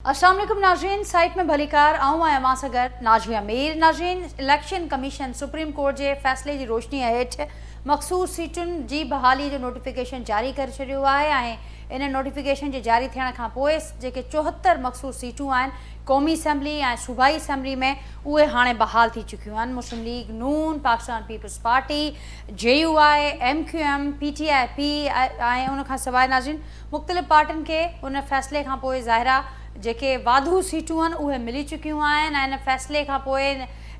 अस्सलाम वालेकुम नाज़रीन, साइट में भलीकार आऊं आहियां मां सां गॾु नाज़िया मीर। नाज़रीन, इलेक्शन कमीशन सुप्रीम कोर्ट जे फ़ैसिले जी रोशनी हेठि मख़सूस सीटुनि जी बहाली जो नोटिफिकेशन जारी करे छॾियो आहे। इन नोटिफिकेशन जे जारी थियण खां पोइ जेके 74 मख़सूस सीटूं आहिनि क़ौमी असैम्बली ऐं सूबाई असैम्बली में, उहे हाणे बहाल थी चुकियूं आहिनि। मुस्लिम लीग नून, Pakistan peoples party, JUI, MQM, PTIP ऐं उन खां सवाइ नाज़रीन मुख़्तलिफ़ पार्टियुनि खे उन फ़ैसिले खां पोइ ज़ाहिरा जेके वाधू सीटूं आहिनि उहे मिली चुकियूं आहिनि। ऐं इन फ़ैसिले खां पोइ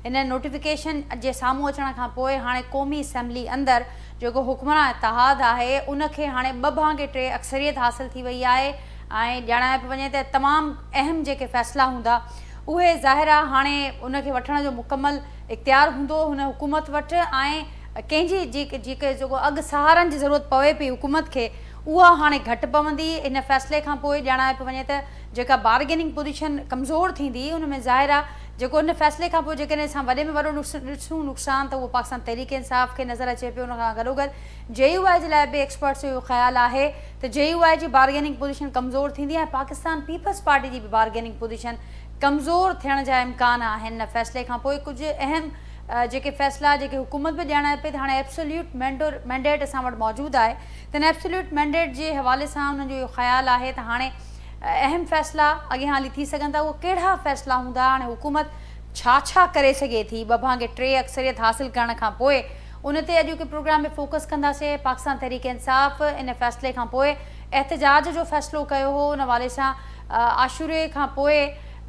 इन नोटिफिकेशन जे साम्हूं अचण खां पोइ हाणे क़ौमी असैम्बली अंदरि जेको हुकमरान इतिहाद आहे उनखे हाणे 2/3 अक्सरियत हासिल थी वई आहे। ऐं ॼाणाए पियो वञे त तमामु अहम जेके फ़ैसिला हूंदा उहे ज़ाहिरा हाणे उनखे वठण जो मुकमल इख़्तियार हूंदो हुन हुकूमत वटि। ऐं कंहिंजी जेके जेको अॻु सहारनि जी ज़रूरत पवे पई हुकूमत खे, उहा हाणे घटि पवंदी। इन फ़ैसिले खां पोइ ॼाणाए पियो वञे त जेका बार्गेनिंग पोजीशन कमज़ोर थींदी उन में ज़ाहिरा जेको इन फ़ैसिले खां पोइ जेकॾहिं असां वॾे में वॾो ॾिसूं नुक़सानु त उहो पाकिस्तान तहरीक इंसाफ़ खे नज़र अचे पियो। उन खां गॾोगॾु JUI जे लाइ बि एक्सपर्ट्स जो ख़्यालु आहे त JUI जी बार्गेनिंग पोजीशन कमज़ोर थींदी ऐं पाकिस्तान पीपल्स पार्टी जी बि बार्गेनिंग पोजीशन कमज़ोर थियण जा इम्कान आहिनि। इन फ़ैसिले खां पोइ कुझु अहम जेके फ़ैसिला जेके हुकूमत बि ॼाणाए पई त हाणे एब्सोल्यूट मैंडेट असां वटि मौजूदु आहे, त इन एब्सोल्यूट मैंडेट जे हवाले सां उन्हनि जो इहो ख़्यालु आहे त हाणे अहम फ़ैसिला अॻियां हली थी सघनि था। उहे कहिड़ा फ़ैसिला हूंदा, हाणे हुकूमत छा करे सघे थी 2/3 अक्सरियत हासिल करण खां पोइ, उन ते अॼु के प्रोग्राम में फोकस कंदासीं। पाकिस्तान तहरीक इंसाफ़ इन फ़ैसिले खां पोइ एहतजाज जो फ़ैसिलो कयो हो। उन हवाले सां आशूरे खां पोइ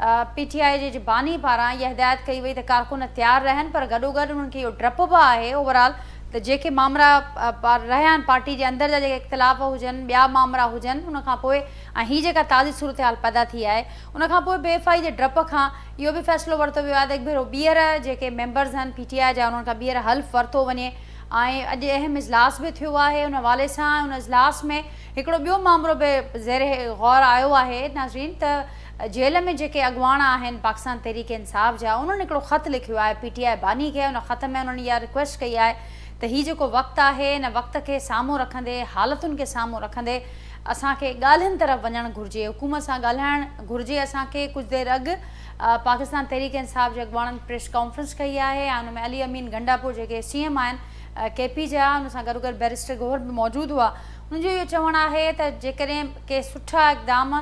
PTI जे बानी पारां इहा हिदायत कई वई त कारकुन तयारु रहनि, पर गॾोगॾु उन्हनि खे इहो डपु बि आहे ओवरऑल त जेके मामला रहिया आहिनि पार्टी जे अंदरि जा जेके इख़्तिलाफ़ हुजनि, ॿिया मामला हुजनि, उन खां पोइ ऐं हीअ जेका ताज़ी सूरत हाल पैदा थी आहे उन खां पोइ बेफ़ाई जे डप खां इहो बि फ़ैसिलो वरितो वियो आहे त हिकु भेरो ॿीहर जेके मेंबर्स आहिनि PTI जा उन्हनि खां ॿीहर हल्फ़ वरितो वञे। ऐं अॼु अहम इजलास बि थियो आहे उन हवाले सां। उन इजलास में हिकिड़ो ॿियो मामिलो बि ज़ेर गौर आयो आहे नाज़रीन त जेल में जेके अॻुवान आहिनि पाकिस्तान तहरीक इंसाफ़ जा, उन्हनि हिकिड़ो ख़तु लिखियो आहे PTI बानी खे। उन ख़त में उन्हनि इहा रिक्वेस्ट कई आहे त हीउ जेको वक़्तु आहे इन वक़्त खे साम्हूं रखंदे, हालतुनि खे साम्हूं रखंदे असांखे ॻाल्हियुनि तरफ़ वञणु घुरिजे, हुकूमत सां ॻाल्हाइणु घुरिजे। असांखे कुझु देरि अॻु पाकिस्तान तहरीक इंसाफ़ जे अॻुवाननि प्रेस कॉन्फ्रेंस कई आहे ऐं उन में अली अमीन गंडापुर जेके CM आहिनि KP जा, उन सां गॾोगॾु बैरिस्टर गौहर बि मौजूदु हुआ। उनजो इहो चवणु आहे त जेकॾहिं के सुठा इक़दाम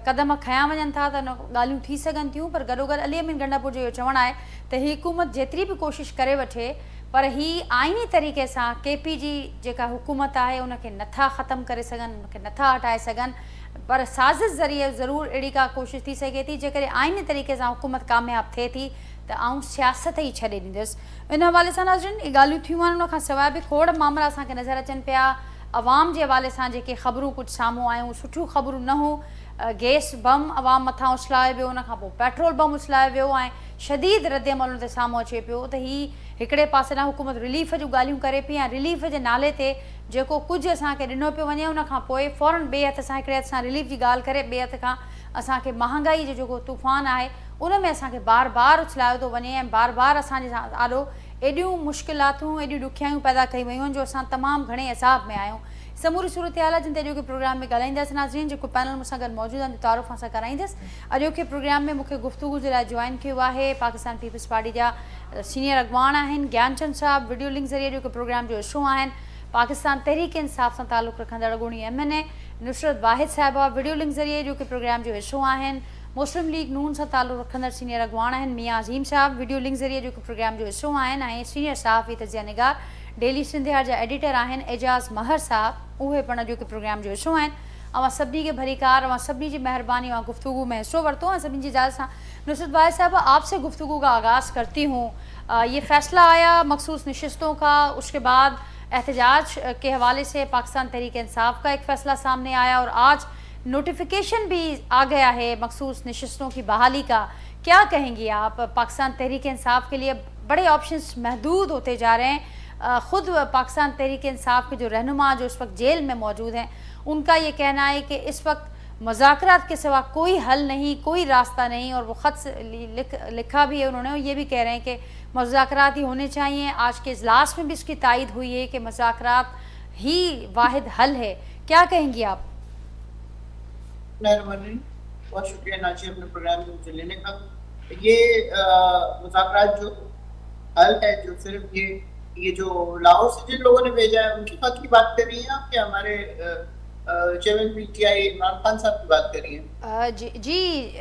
क़दम खयां वञनि था त उन ॻाल्हियूं थी सघनि थियूं, पर गॾोगॾु अली अमीन गंडापुर जो इहो चवणु आहे त हीअ हुकूमत जेतिरी बि कोशिशि करे वठे, पर ही आइनी तरीक़े सां KP जी जेका हुकूमत आहे उनखे नथा ख़तमु करे सघनि, उनखे नथा हटाए सघनि, पर साज़िश ज़रिए ज़रूरु अहिड़ी का कोशिशि थी सघे थी जेकॾहिं आइनी तरीक़े सां हुकूमत कामयाबु थिए थी त आउं सियासत ई छॾे ॾींदुसि। इन हवाले सां नाज़रीन इहे ॻाल्हियूं थियूं आहिनि। उन खां सवाइ बि खोड़ मामला असांखे नज़र अचनि पिया। अवाम जे हवाले सां जेके ख़बरूं कुझु साम्हूं आयूं, सुठियूं ख़बरूं न हूं। गैस बम अवाम मथां उछलायो वियो, उन खां पोइ पेट्रोल बम उछलायो वियो ऐं शदीद रद्दमल ते साम्हूं अचे पियो त हीअ हिकिड़े पासे ॾांहुं हुकूमत रिलीफ जूं ॻाल्हियूं करे पई ऐं रिलीफ जे नाले ते जेको कुझु असांखे ॾिनो पियो वञे उन खां पोइ फ़ौरन ॿिए हथ सां हिकिड़े हथ सां रिलीफ जी ॻाल्हि करे ॿिए हथ खां असांखे महांगाई जो जेको तूफ़ान आहे उन में असांखे बार बार उछलायो थो वञे ऐं बार बार असांजे सां ॾाढो एॾियूं मुश्किलातूं, एॾियूं ॾुखियायूं पैदा कयूं वयूं आहिनि जो असां तमामु घणे हिसाब में आहियूं। समूरी सूरत हाल जिन ते अॼोके प्रोग्राम में ॻाल्हाईंदासीं नाज़रीन। जेको पैनल मूंसां गॾु मौजूदु आहिनि तारुफ़ सां कराईंदसि। अॼोके प्रोग्राम में मूंखे गुफ़्तगू जे लाइ जॉइन कयो आहे पाकिस्तान पीपल्स पार्टी जा सीनियर अॻुवान आहिनि ज्ञानचंद साहब, वीडियो लिंक ज़रिए अॼोके प्रोग्राम जो हिसो आहिनि। पाकिस्तान तहरीक इंसाफ़ सां तालुक़ु रखंदड़ अॻूणी MNA नुसरत वाहिद साहिबा वीडियो लिंक ज़रिए अॼोके प्रोग्राम जो हिसो आहिनि। मुस्लिम लीग नून सां तालुक़ु रखंदड़ सीनियर अॻुवान आहिनि मियां अज़ीम साहब, वीडियो लिंक ज़रिए अॼोके प्रोग्राम जो हिसो आहिनि। ऐं सीनियर सहाफ़ी तज़िया निगार डेली सिंधिया जा एडिटर आहिनि एजाज़ महर साहब, उहे पिणु अॼोके प्रोग्राम जो हिसो आहिनि। अवां सभिनी खे भलीकार, अवां सभिनी जी महिरबानी और गुफ्तगू में हिस्सो वरितो ऐं सभिनी जी इजाज़त सां नुसरत वाहिद साहब आपसे गुफ्तगू का आगाज़ करती हूँ। ये फ़ैसला आया मखसूस नशिस्तों का, उसके बाद एहतजाज के हवाले से पाकिस्तान तहरीक इंसाफ़ का एक फ़ैसला सामने आया और आज नोटिफिकेशन भी आ गया है मखसूस नशिस्तों की बहाली का। क्या कहेंगी आप? पाकिस्तान तहरीक इंसाफ़ के लिए बड़े ऑप्शंस महदूद होते जा रहे हैं। ख़ुद पाकिस्तान तहरीक इंसाफ़ के जो रहनुमा जो इस वक्त जेल में मौजूद हैं, उनका ये कहना है कि इस वक्त मुज़ाकरात के सिवा कोई हल नहीं, कोई रास्ता नहीं। और वो ख़त लिखा भी है उन्होंने, और ये भी कह रहे हैं कि मुज़ाकरात ही होने चाहिए। आज के इजलास में भी इसकी तायद हुई है कि मुज़ाकरात ही वाहिद हल है। क्या कहेंगी आप? मेहरबानी। بہت شکریہ ناچی اپنے پروگرام میں مجھے لینے کا. یہ مذاکرات جو حل ہے، جو صرف یہ جو لاہور سے جن لوگوں نے بھیجا ہے ان کی خط کی بات کر رہی ہیں آپ، کہ ہمارے chairman P T I Imran Khan صاحب کی بات کر رہی ہیں؟ جی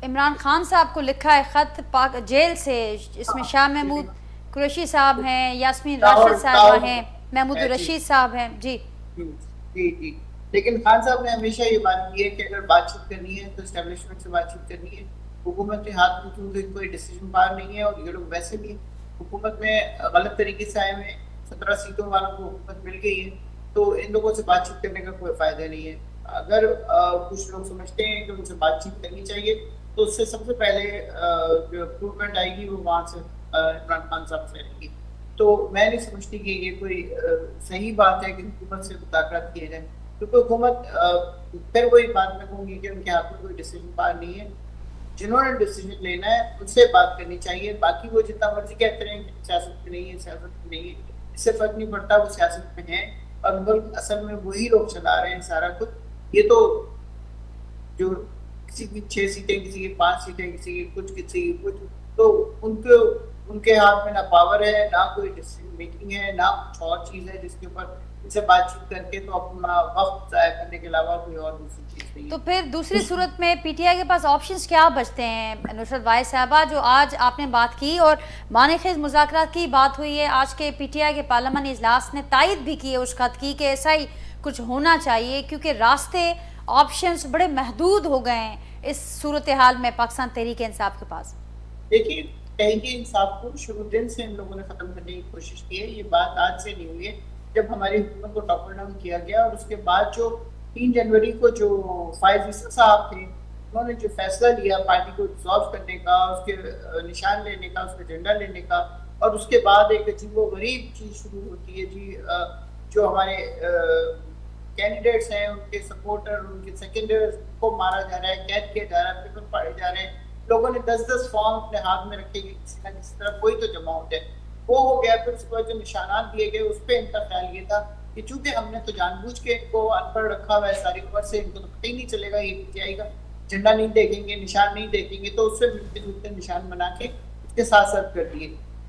عمران خان صاحب کو لکھا ہے خط پاک جیل سے، اس میں شاہ محمود قریشی صاحب ہیں، یاسمین لاہور راشد صاحبہ لاہور ہیں، محمود ہے جی. الرشید صاحب ہیں. جی جی جی. لیکن خان صاحب نے ہمیشہ یہ بات کی ہے کہ اگر بات چیت کرنی ہے تو اسٹیبلشمنٹ سے بات چیت کرنی ہے. حکومت کے ہاتھ میں کیونکہ کوئی ڈیسیجن پاور نہیں ہے، اور یہ لوگ ویسے بھی حکومت میں غلط طریقے سے آئے ہوئے. 17 سیٹوں والوں کو حکومت مل گئی ہے، تو ان لوگوں سے بات چیت کرنے کا کوئی فائدہ نہیں ہے. اگر کچھ لوگ سمجھتے ہیں کہ ان سے بات چیت کرنی چاہیے، تو اس سے سب سے پہلے جو امپروومنٹ آئے گی وہ وہاں سے عمران خان صاحب سے آئے گی. تو میں نہیں سمجھتی کہ یہ کوئی صحیح بات ہے کہ حکومت سے مذاکرات کیے جائیں، کیونکہ حکومت پھر وہی بات میں کہوں گی کہ ان کے ہاتھ میں کوئی ڈیسیجن پاور نہیں ہے. جنہوں نے ڈیسیجن لینا ہے ان سے بات کرنی چاہیے. باقی وہ جتنا مرضی کہتے رہیں کہ سیاست میں نہیں ہے، سیاست میں نہیں ہے، اس سے فرق نہیں پڑتا. وہ سیاست میں ہیں اور ملک اصل میں وہی لوگ چلا رہے ہیں سارا کچھ. یہ تو جو کسی کی 6 سیٹیں، کسی کی 5 سیٹیں، کسی کی کچھ، کسی کی کچھ، تو ان کے ہاتھ میں نہ پاور ہے، نہ کوئی ڈیسیجن میکنگ ہے، نہ کچھ اور چیز ہے جس کے اوپر ان سے بات چیت کر کے تو اپنا وقت ضائع کرنے کے علاوہ کوئی اور دوسری چیز نہیں ہے. تو پھر دوسری اس صورت میں پی ٹی آئی کے پاس آپشنز کیا بچتے ہیں نصرت وائز صاحبہ؟ جو آج آپ نے بات کی اور معنی خیز مذاکرات کی بات ہوئی ہے، آج کے پی ٹی آئی کے پارلیمانی اجلاس نے تائید بھی کی ہے اس خط کی کہ ایسا ہی کچھ ہونا چاہیے، کیونکہ راستے آپشنز بڑے محدود ہو گئے ہیں اس صورتحال میں پاکستان تحریک انصاف کے پاس. دیکھیے، تحریک انصاف کو شروع دن سے ان لوگوں نے ختم کرنے کی کوشش کی ہے. یہ بات آج سے نہیں ہوئی ہے. جب ہماری حکومت کو ٹاپل ڈاؤن کیا گیا اور اس کے بعد جو 3 جنوری کو جو فائز عیسیٰ صاحب تھے، انہوں نے جو فیصلہ لیا پارٹی کو ڈسالو کرنے کا، اس کے نشان لینے کا، اس کا جھنڈا لینے کا، اور اس کے بعد ایک عجیب و غریب چیز شروع ہوتی ہے جی، جو ہمارے کینڈیڈیٹس ہیں ان کے سپورٹر، ان کے سیکنڈرز کو مارا جا رہا ہے، قید کیا جا رہا ہے، پیپر پاڑے جا رہے ہیں. لوگوں نے 10 فارم اپنے ہاتھ میں رکھے کہ کسی نہ کسی طرح کوئی تو جمع ہو جائے. وہ ہو گیا. پھر اس کے بعد جو نشانات دیے گئے اس پہ ان کا خیال یہ تھا کہ چونکہ ہم نے تو جان بوجھ کے ان کو ان پڑھ رکھا ہوا ہے ساری عمر سے، ان کو تو پتہ ہی نہیں چلے گا یہ پی ٹی آئی کا جھنڈا نہیں دیکھیں گے، نشان نہیں دیکھیں گے، تو اس سے ملتے جلتے نشان بنا کے اس کے ساتھ ساتھ کر دیے.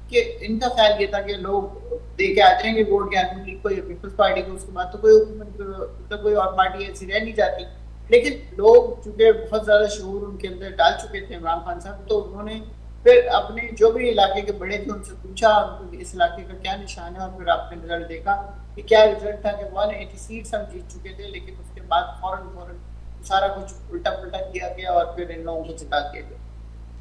کہ ان کا خیال یہ تھا کہ لوگ دے کے آ جائیں گے ووٹ گیارہویں لیگ کو یا پیپلز پارٹی کو، اس کے بعد تو کوئی حکومت کوئی اور پارٹی ایسی رہ نہیں جاتی. لیکن لوگ چونکہ بہت زیادہ شعور ان کے اندر ڈال چکے تھے عمران خان صاحب، تو انہوں نے پھر اپنے جو بھی علاقے کے بڑے تھے ان سے پوچھا اس علاقے کا کیا نشان ہے، اور پھر آپ نے رزلٹ دیکھا کہ کیا رزلٹ تھا کہ 180 سیٹس ہم جیت چکے تھے. لیکن اس کے بعد فوراً سارا کچھ الٹا پلٹا کیا گیا اور پھر ان لوگوں کو جتا دیا گیا.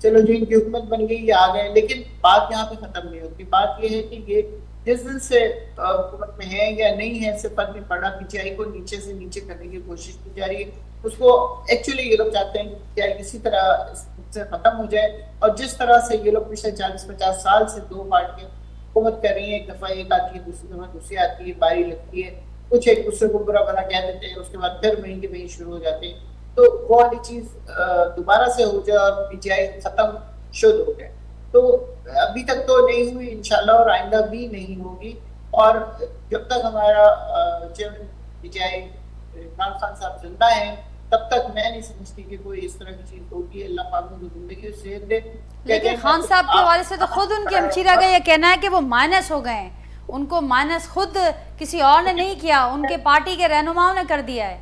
چلو جی، ان کی حکومت بن گئی، یہ آ گئے. لیکن بات یہاں پہ ختم نہیں ہوتی. بات یہ ہے کہ یہ جس دن سے حکومت میں ہے یا نہیں ہے اس سے فرق نہیں پڑ رہا. پی ٹی آئی کو نیچے سے نیچے کرنے کی کوشش کی جا رہی ہے. اس کو ایکچولی یہ لوگ چاہتے ہیں کہ پی ٹی آئی کسی طرح اس سے ختم ہو جائے. اور جس طرح سے یہ لوگ پچھلے 40-50 سال سے 2 پارٹیاں حکومت کر رہی ہیں، ایک دفعہ ایک آتی ہے، دوسری دفعہ دوسری آتی ہے، باری لگتی ہے، کچھ ایک دوسرے کو برا بھلا کہہ دیتے ہیں، اس کے بعد پھر وہیں کے وہیں شروع ہو جاتے ہیں. تو وہ والی چیز دوبارہ سے ہو جائے اور پی ٹی آئی ختم شد ہو جائے. تو ابھی تک تو نہیں ہوئی انشاءاللہ، اور آئندہ بھی نہیں ہوگی. اور جب تک ہمارا chairman P T I Imran Khan صاحب زندہ ہیں تب تک میں نہیں سمجھتی کہ کوئی اس طرح کی چیز ہوگی. اللہ پاک کو زندگی اور صحت دے. لیکن خان صاحب کے حوالے سے تو خود ان کے ہمشیرہ کا یہ کہنا ہے کہ وہ مائنس ہو گئے ہیں. ان کو مائنس خود کسی اور نے نہیں کیا، ان کے پارٹی کے رہنماؤں نے کر دیا ہے.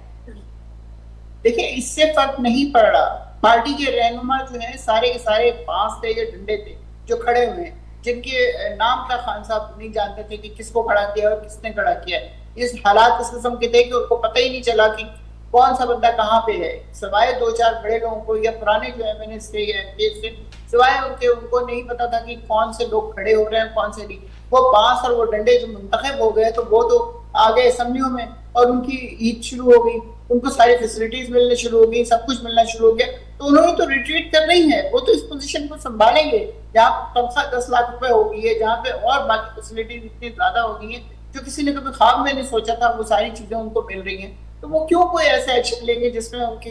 دیکھیں، اس سے فرق نہیں پڑ رہا. پارٹی کے رہنما جو ہیں سارے کے سارے بانس تھے یا ڈنڈے تھے جو کھڑے ہوئے ہیں، جن کے نام تک خان صاحب نہیں جانتے تھے کہ کس کو کھڑا کیا اور کس نے کھڑا کیا. اس حالات اس قسم کے تھے کہ ان کو پتہ ہی نہیں چلا کہ کون سا بندہ کہاں پہ ہے. سوائے 2-4 بڑے لوگوں کو یا پرانے جو ایم این ایس تھے یا ایم پی ایس تھے، سوائے ان کو نہیں پتا تھا کہ کون سے لوگ کھڑے ہو رہے ہیں کون سے نہیں. وہ بانس اور وہ ڈنڈے جو منتخب ہو گئے تو وہ تو آ گئے اسمبلیوں میں اور ان کی عید شروع ہو گئی. ان کو ساری فیسلٹیز ملنے شروع ہو گئی، سب کچھ ملنا شروع ہو گیا. تو انہوں نے تو ریٹریٹ کرنا ہی ہے. وہ تو اس پوزیشن کو سنبھالیں گے جہاں تنخواہ 10 لاکھ روپے ہو گئی ہے، جہاں پہ اور باقی فیسلٹیز اتنی زیادہ ہو گئی ہیں جو کسی نے کبھی خواب میں نہیں سوچا تھا. وہ ساری چیزیں ان کو مل رہی ہیں. تو وہ کیوں کوئی ایسا ایکشن لیں گے جس میں ان کی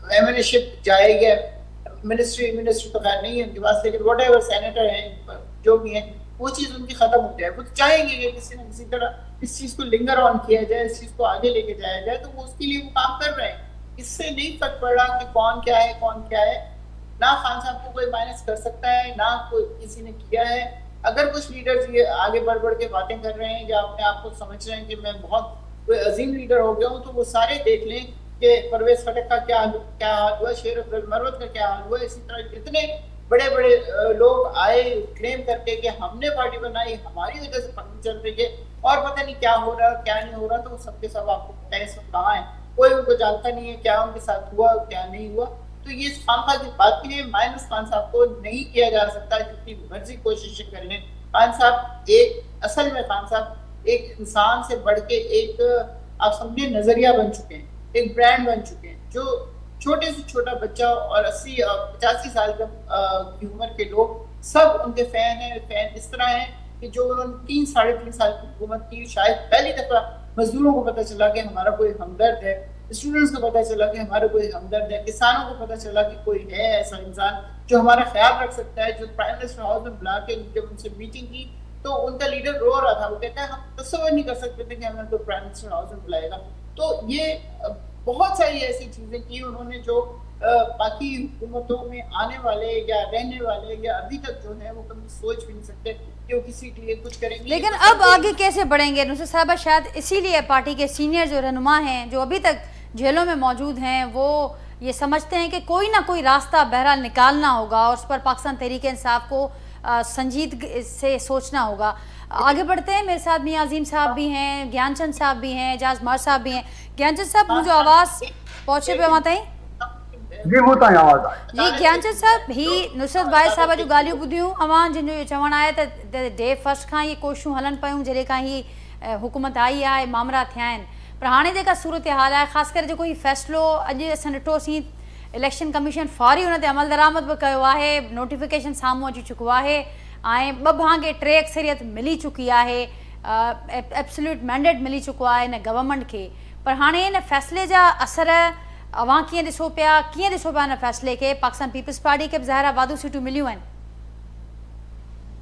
ایم این اے شپ جائے گا. منسٹری تو خیر نہیں ہے ان کے پاس، لیکن واٹ ایور سینیٹر ہیں جو بھی ہیں وہ چیز ان کی ختم ہو جائے. وہ چاہیں گے کہ کسی نہ کسی طرح اس چیز کو لنگر آن کیا جائے، اس چیز کو آگے لے کے جایا جائے. تو وہ اس کے لیے وہ کام کر رہے ہیں. اس سے نہیں فرق پڑ رہا کہ کون کیا ہے کون کیا ہے. نہ خان صاحب کو کوئی مائنس کر سکتا ہے نہ کوئی کسی نے کیا ہے. اگر کچھ لیڈرز یہ آگے بڑھ بڑھ کے باتیں کر رہے ہیں یا اپنے آپ کو سمجھ رہے ہیں کہ میں بہت کوئی عظیم لیڈر ہو گیا ہوں تو وہ سارے دیکھ لیں کہ پرویز خٹک کا کیا حال ہوا, شیر عبد المروت کا کیا حال ہوا. اسی طرح اتنے بڑے بڑے لوگ آئے کلیم کر کے کہ ہم نے پارٹی بنائی, ہماری وجہ سے پارٹی چل رہی ہے, اور پتہ نہیں کیا ہو رہا کیا نہیں ہو رہا. تو سب کے سب آپ کو پتہ ہے اس وقت کہاں ہے, کوئی ان کو جانتا نہیں ہے کیا ان کے ساتھ ہوا کیا نہیں ہوا. تو یہ خان صاحب کی بات کے لیے مائنس خان صاحب کو نہیں کیا جا سکتا جتنی مرضی کوششیں کر لیں. خان صاحب ایک اصل میں خان صاحب ایک انسان سے بڑھ کے ایک آپ سمجھے نظریہ بن چکے ہیں, ایک برانڈ بن چکے ہیں. جو چھوٹے سے چھوٹا بچہ اور 80 اور 85 سال کی عمر کے لوگ سب ان کے فین ہیں. فین اس طرح ہیں کہ جو انہوں نے 3 ساڑھے 3 سال کی حکومت کی, شاید پہلی دفعہ مزدوروں کو پتہ چلا کہ ہمارا کوئی ہمدرد ہے, اسٹوڈنٹس کو پتہ چلا کہ ہمارا کوئی ہمدرد ہے, کسانوں کو پتہ چلا کہ کوئی ہے ایسا انسان جو ہمارا خیال رکھ سکتا ہے. جو پرائم منسٹر ہاؤس میں بلا کے جب ان سے میٹنگ کی تو ان کا لیڈر رو رہا تھا, وہ کہتا ہے ہم تصور نہیں کر سکتے تھے کہ ہمیں کوئی پرائم منسٹر ہاؤس میں بلائے گا. تو یہ بہت ساری ایسی چیزیں کی انہوں نے جو باقی حکومتوں میں آنے والے یا رہنے والے یا ابھی تک جو ہے وہ کبھی سوچ بھی نہیں سکتے کہ وہ کسی کے لیے کچھ کریں گے. لیکن اب آگے کیسے بڑھیں گے نصرت صاحبہ؟ شاید اسی لیے پارٹی کے سینئر جو رہنما ہیں جو ابھی تک جیلوں میں موجود ہیں وہ یہ سمجھتے ہیں کہ کوئی نہ کوئی راستہ بہرحال نکالنا ہوگا اور اس پر پاکستان تحریک انصاف کو سنجیدگی سے سوچنا ہوگا. آگے بڑھتے ہیں, میرے ساتھ میاں عظیم صاحب بھی ہیں, گیان چند صاحب بھی ہیں, اعجاز مار صاحب بھی ہیں. گیان چند صاحب مجھے آواز پہنچے پہ مت جی وہ تو آواز آئی. جی گیان چند صاحب ہی نصرت بھائی صاحب جو ॻाल्हियूं ॿुधियूं अवां जिन जो इहो चवणु आहे त डे फर्स्ट खां इहे कोशिशूं हलनि पियूं जॾहिं खां ही हुकूमत आई आहे मामला थिया आहिनि, पर हाणे जेका सूरत हाल आहे ख़ासि करे जेको हीउ फ़ैसिलो अॼु असां ॾिठोसीं इलेक्शन कमीशन फौरी हुन ते अमल दरामद बि कयो आहे, नोटिफिकेशन साम्हूं अची चुको आहे ऐं 2 भाङे 3 अक्सरियत मिली चुकी आहे, एब्सोल्यूट मैंडेट मिली चुको आहे हिन गवर्नमेंट खे. पर हाणे हिन फ़ैसिले जा असर अवां कीअं ॾिसो पिया हिन फ़ैसिले खे? पाकिस्तान पीपल्स पार्टी खे बि ज़ाहिर आहे वाधू सीटूं मिलियूं आहिनि.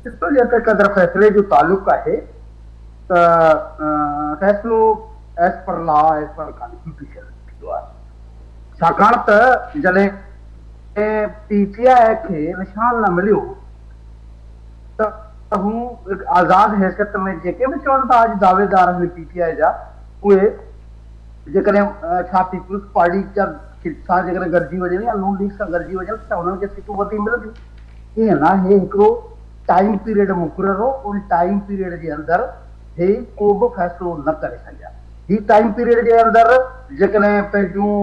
ॾिसो जेकर कदर फ़ैसिले जो तालुक़ु आहे त फ़ैसिलो as per law as per constitution थींदो आहे. छाकाणि त जॾहिं PTI खे निशान न मिलियो त हू हिकु आज़ाद हैसियत में जेके बि चवनि था अॼु दावेदार आहिनि PTI जा उहे जेकॾहिं छा पीपल्स पार्टी सां जेकॾहिं गॾिजी वञनि या नून लीग सां गॾिजी वञनि त हुननि खे सीटूं वधीक मिलंदियूं. ईअं न, हे हिकिड़ो टाइम पीरियड मुक़ररु हो, उन टाइम पीरियड जे अंदरि हे को बि फ़ैसिलो न करे सघिया. ही टाइम पीरियड जे अंदरि जेकॾहिं पंहिंजूं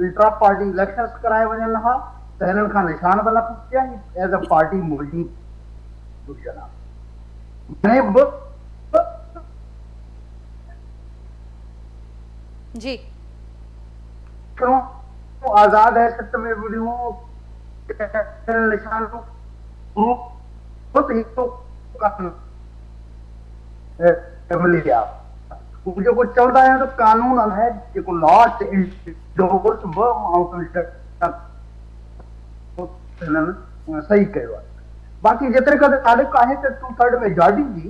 इंट्रा पार्टी इलेक्शन्स कराए वञनि हा त हिननि खां निशान बि न पुछिया एज़ अ पार्टी मौजूद हुजनि. जी आज़ाद हैसियत में विड़ियूं निशान मिली विया. जेको चवंदा आहियूं त कानून आहे जेको लॉ सही कयो आहे. बाक़ी जेतिरे क़दुरु तारीख़ आहे त 2/3 मेजॉरिटी जी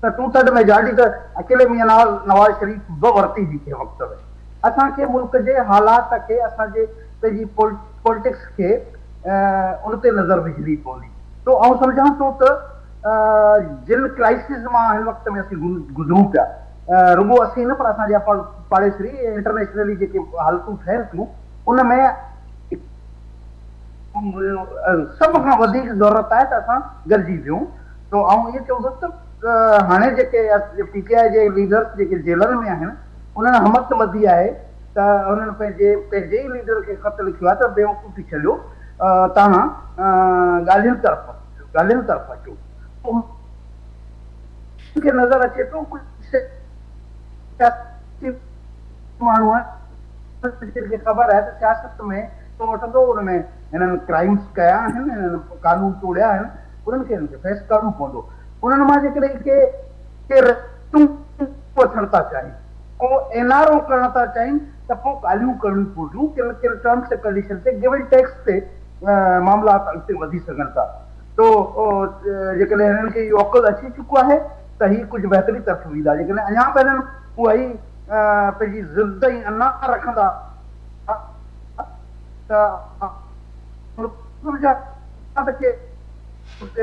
त 2/3 मेजॉरिटी त अकेले मियां नवाज़ शरीफ़ बि वरिती हुई कंहिं वक़्त में. असांखे मुल्क जे हालात खे असांजे पंहिंजी पॉलिटिक्स खे उन ते नज़र विझणी पवंदी. तो आउं सम्झां थो त जिन क्राइसिस मां हिन वक़्त में असीं गुज़रूं पिया, रुगो असीं न पर असांजा पाड़ेसरी इंटरनेशनली जेके हालतूं थियनि थियूं उन में सभ खां वधीक ज़रूरत आहे त असां गॾिजी वियूं. तो आउं इहो चवंदुसि त हाणे जेके PTI जे लीडर्स जेके जेलनि में आहिनि उन्हनि हिमत ॿधी आहे त उन्हनि पंहिंजे ई लीडर खे ख़त लिखियो आहे त बेवकूफ़ी छॾियो, तव्हां ॻाल्हियुनि तरफ़ अचो. मूंखे नज़र अचे थो कुझु माण्हू खे ख़बर आहे त सियासत में तो वठंदो, उन में हिननि क्राइम्स कया आहिनि, हिननि कानून तोड़िया आहिनि, उन्हनि खे फेस करणो पवंदो. उन्हनि मां जेकॾहिं वठण था चाहिनि, को NRO करण था चाहिनि त पोइ ॻाल्हियूं करणियूं पवंदियूं. किन टर्म्स एंड कंडीशन ते गिव एंड टेक्स ते मामला अॻिते वधी सघनि था. तो जेकॾहिं हिननि खे इहो अक़ुलु अची चुको आहे त हीउ कुझु बहितरी तरफ़ वेंदा. जेकॾहिं अञा बि हिननि उहा ई पंहिंजी ज़िद ऐं अना रखंदा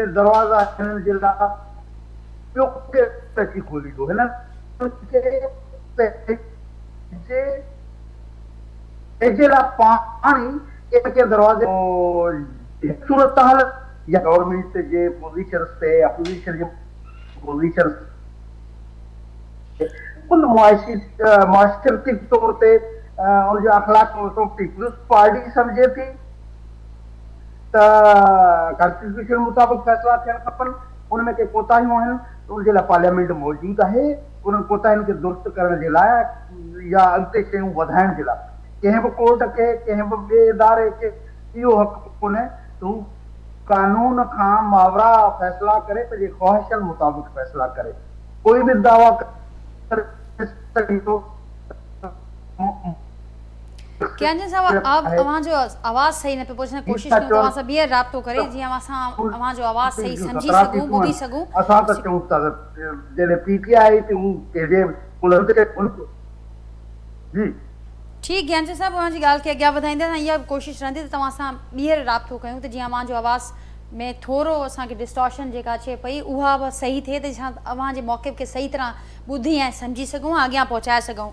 दरवाजा जिला खोली दो है ना पानी के दरवाजे सूरत हाल या गवर्नमेंट जे पोजीशन से अपोजिशन जे पोजीशन कुल मास्टरती तौर पे और जो अखलाक तो पीपल्स पार्टी समझे थी कॉन्स्टिट्यूशन मुताबिक फैसला थियण खपनि उनमें के कोताहियूं आहिनि उन जे लाइ पार्लियामेंट मौजूद आहे उन्हनि कोताहियुनि खे दुरुस्त करण जे लाइ या अॻिते शयूं वधाइण जे लाइ कंहिं बि कोर्ट खे कंहिं बि ॿिए इदारे खे इहो हक़ कोन्हे तूं कानून खां मावरा फैसला करे पंहिंजे ख़्वाहिशनि मुताबिक फैसला करे कोई बि दावा करे सघे थो कियांजन साहब आप अवां जो आवाज़ सही न पे पहुचण जी कोशिश कयूं तव्हां सां ॿीहर राब्तो करे जीअं असां अवां जो आवाज़ सही सम्झी सघूं ॿुधी सघूं असां त चऊं था जॾहिं पीटीआई तूं जे जी ठीक ज्ञानचंद साहब उन्हनि जी ॻाल्हि खे अॻियां वधाईंदे इहा कोशिशि रहंदी त तव्हां सां ॿीहर राब्तो कयूं त जीअं अवां जो आवाज़ में थोरो असांखे डिस्टॉर्शन जेका अचे पई उहा बि सही थिए त छा अवां जे मौक़िफ़ खे सही तरह ॿुधी ऐं सम्झी सघूं अॻियां पहुचाए सघूं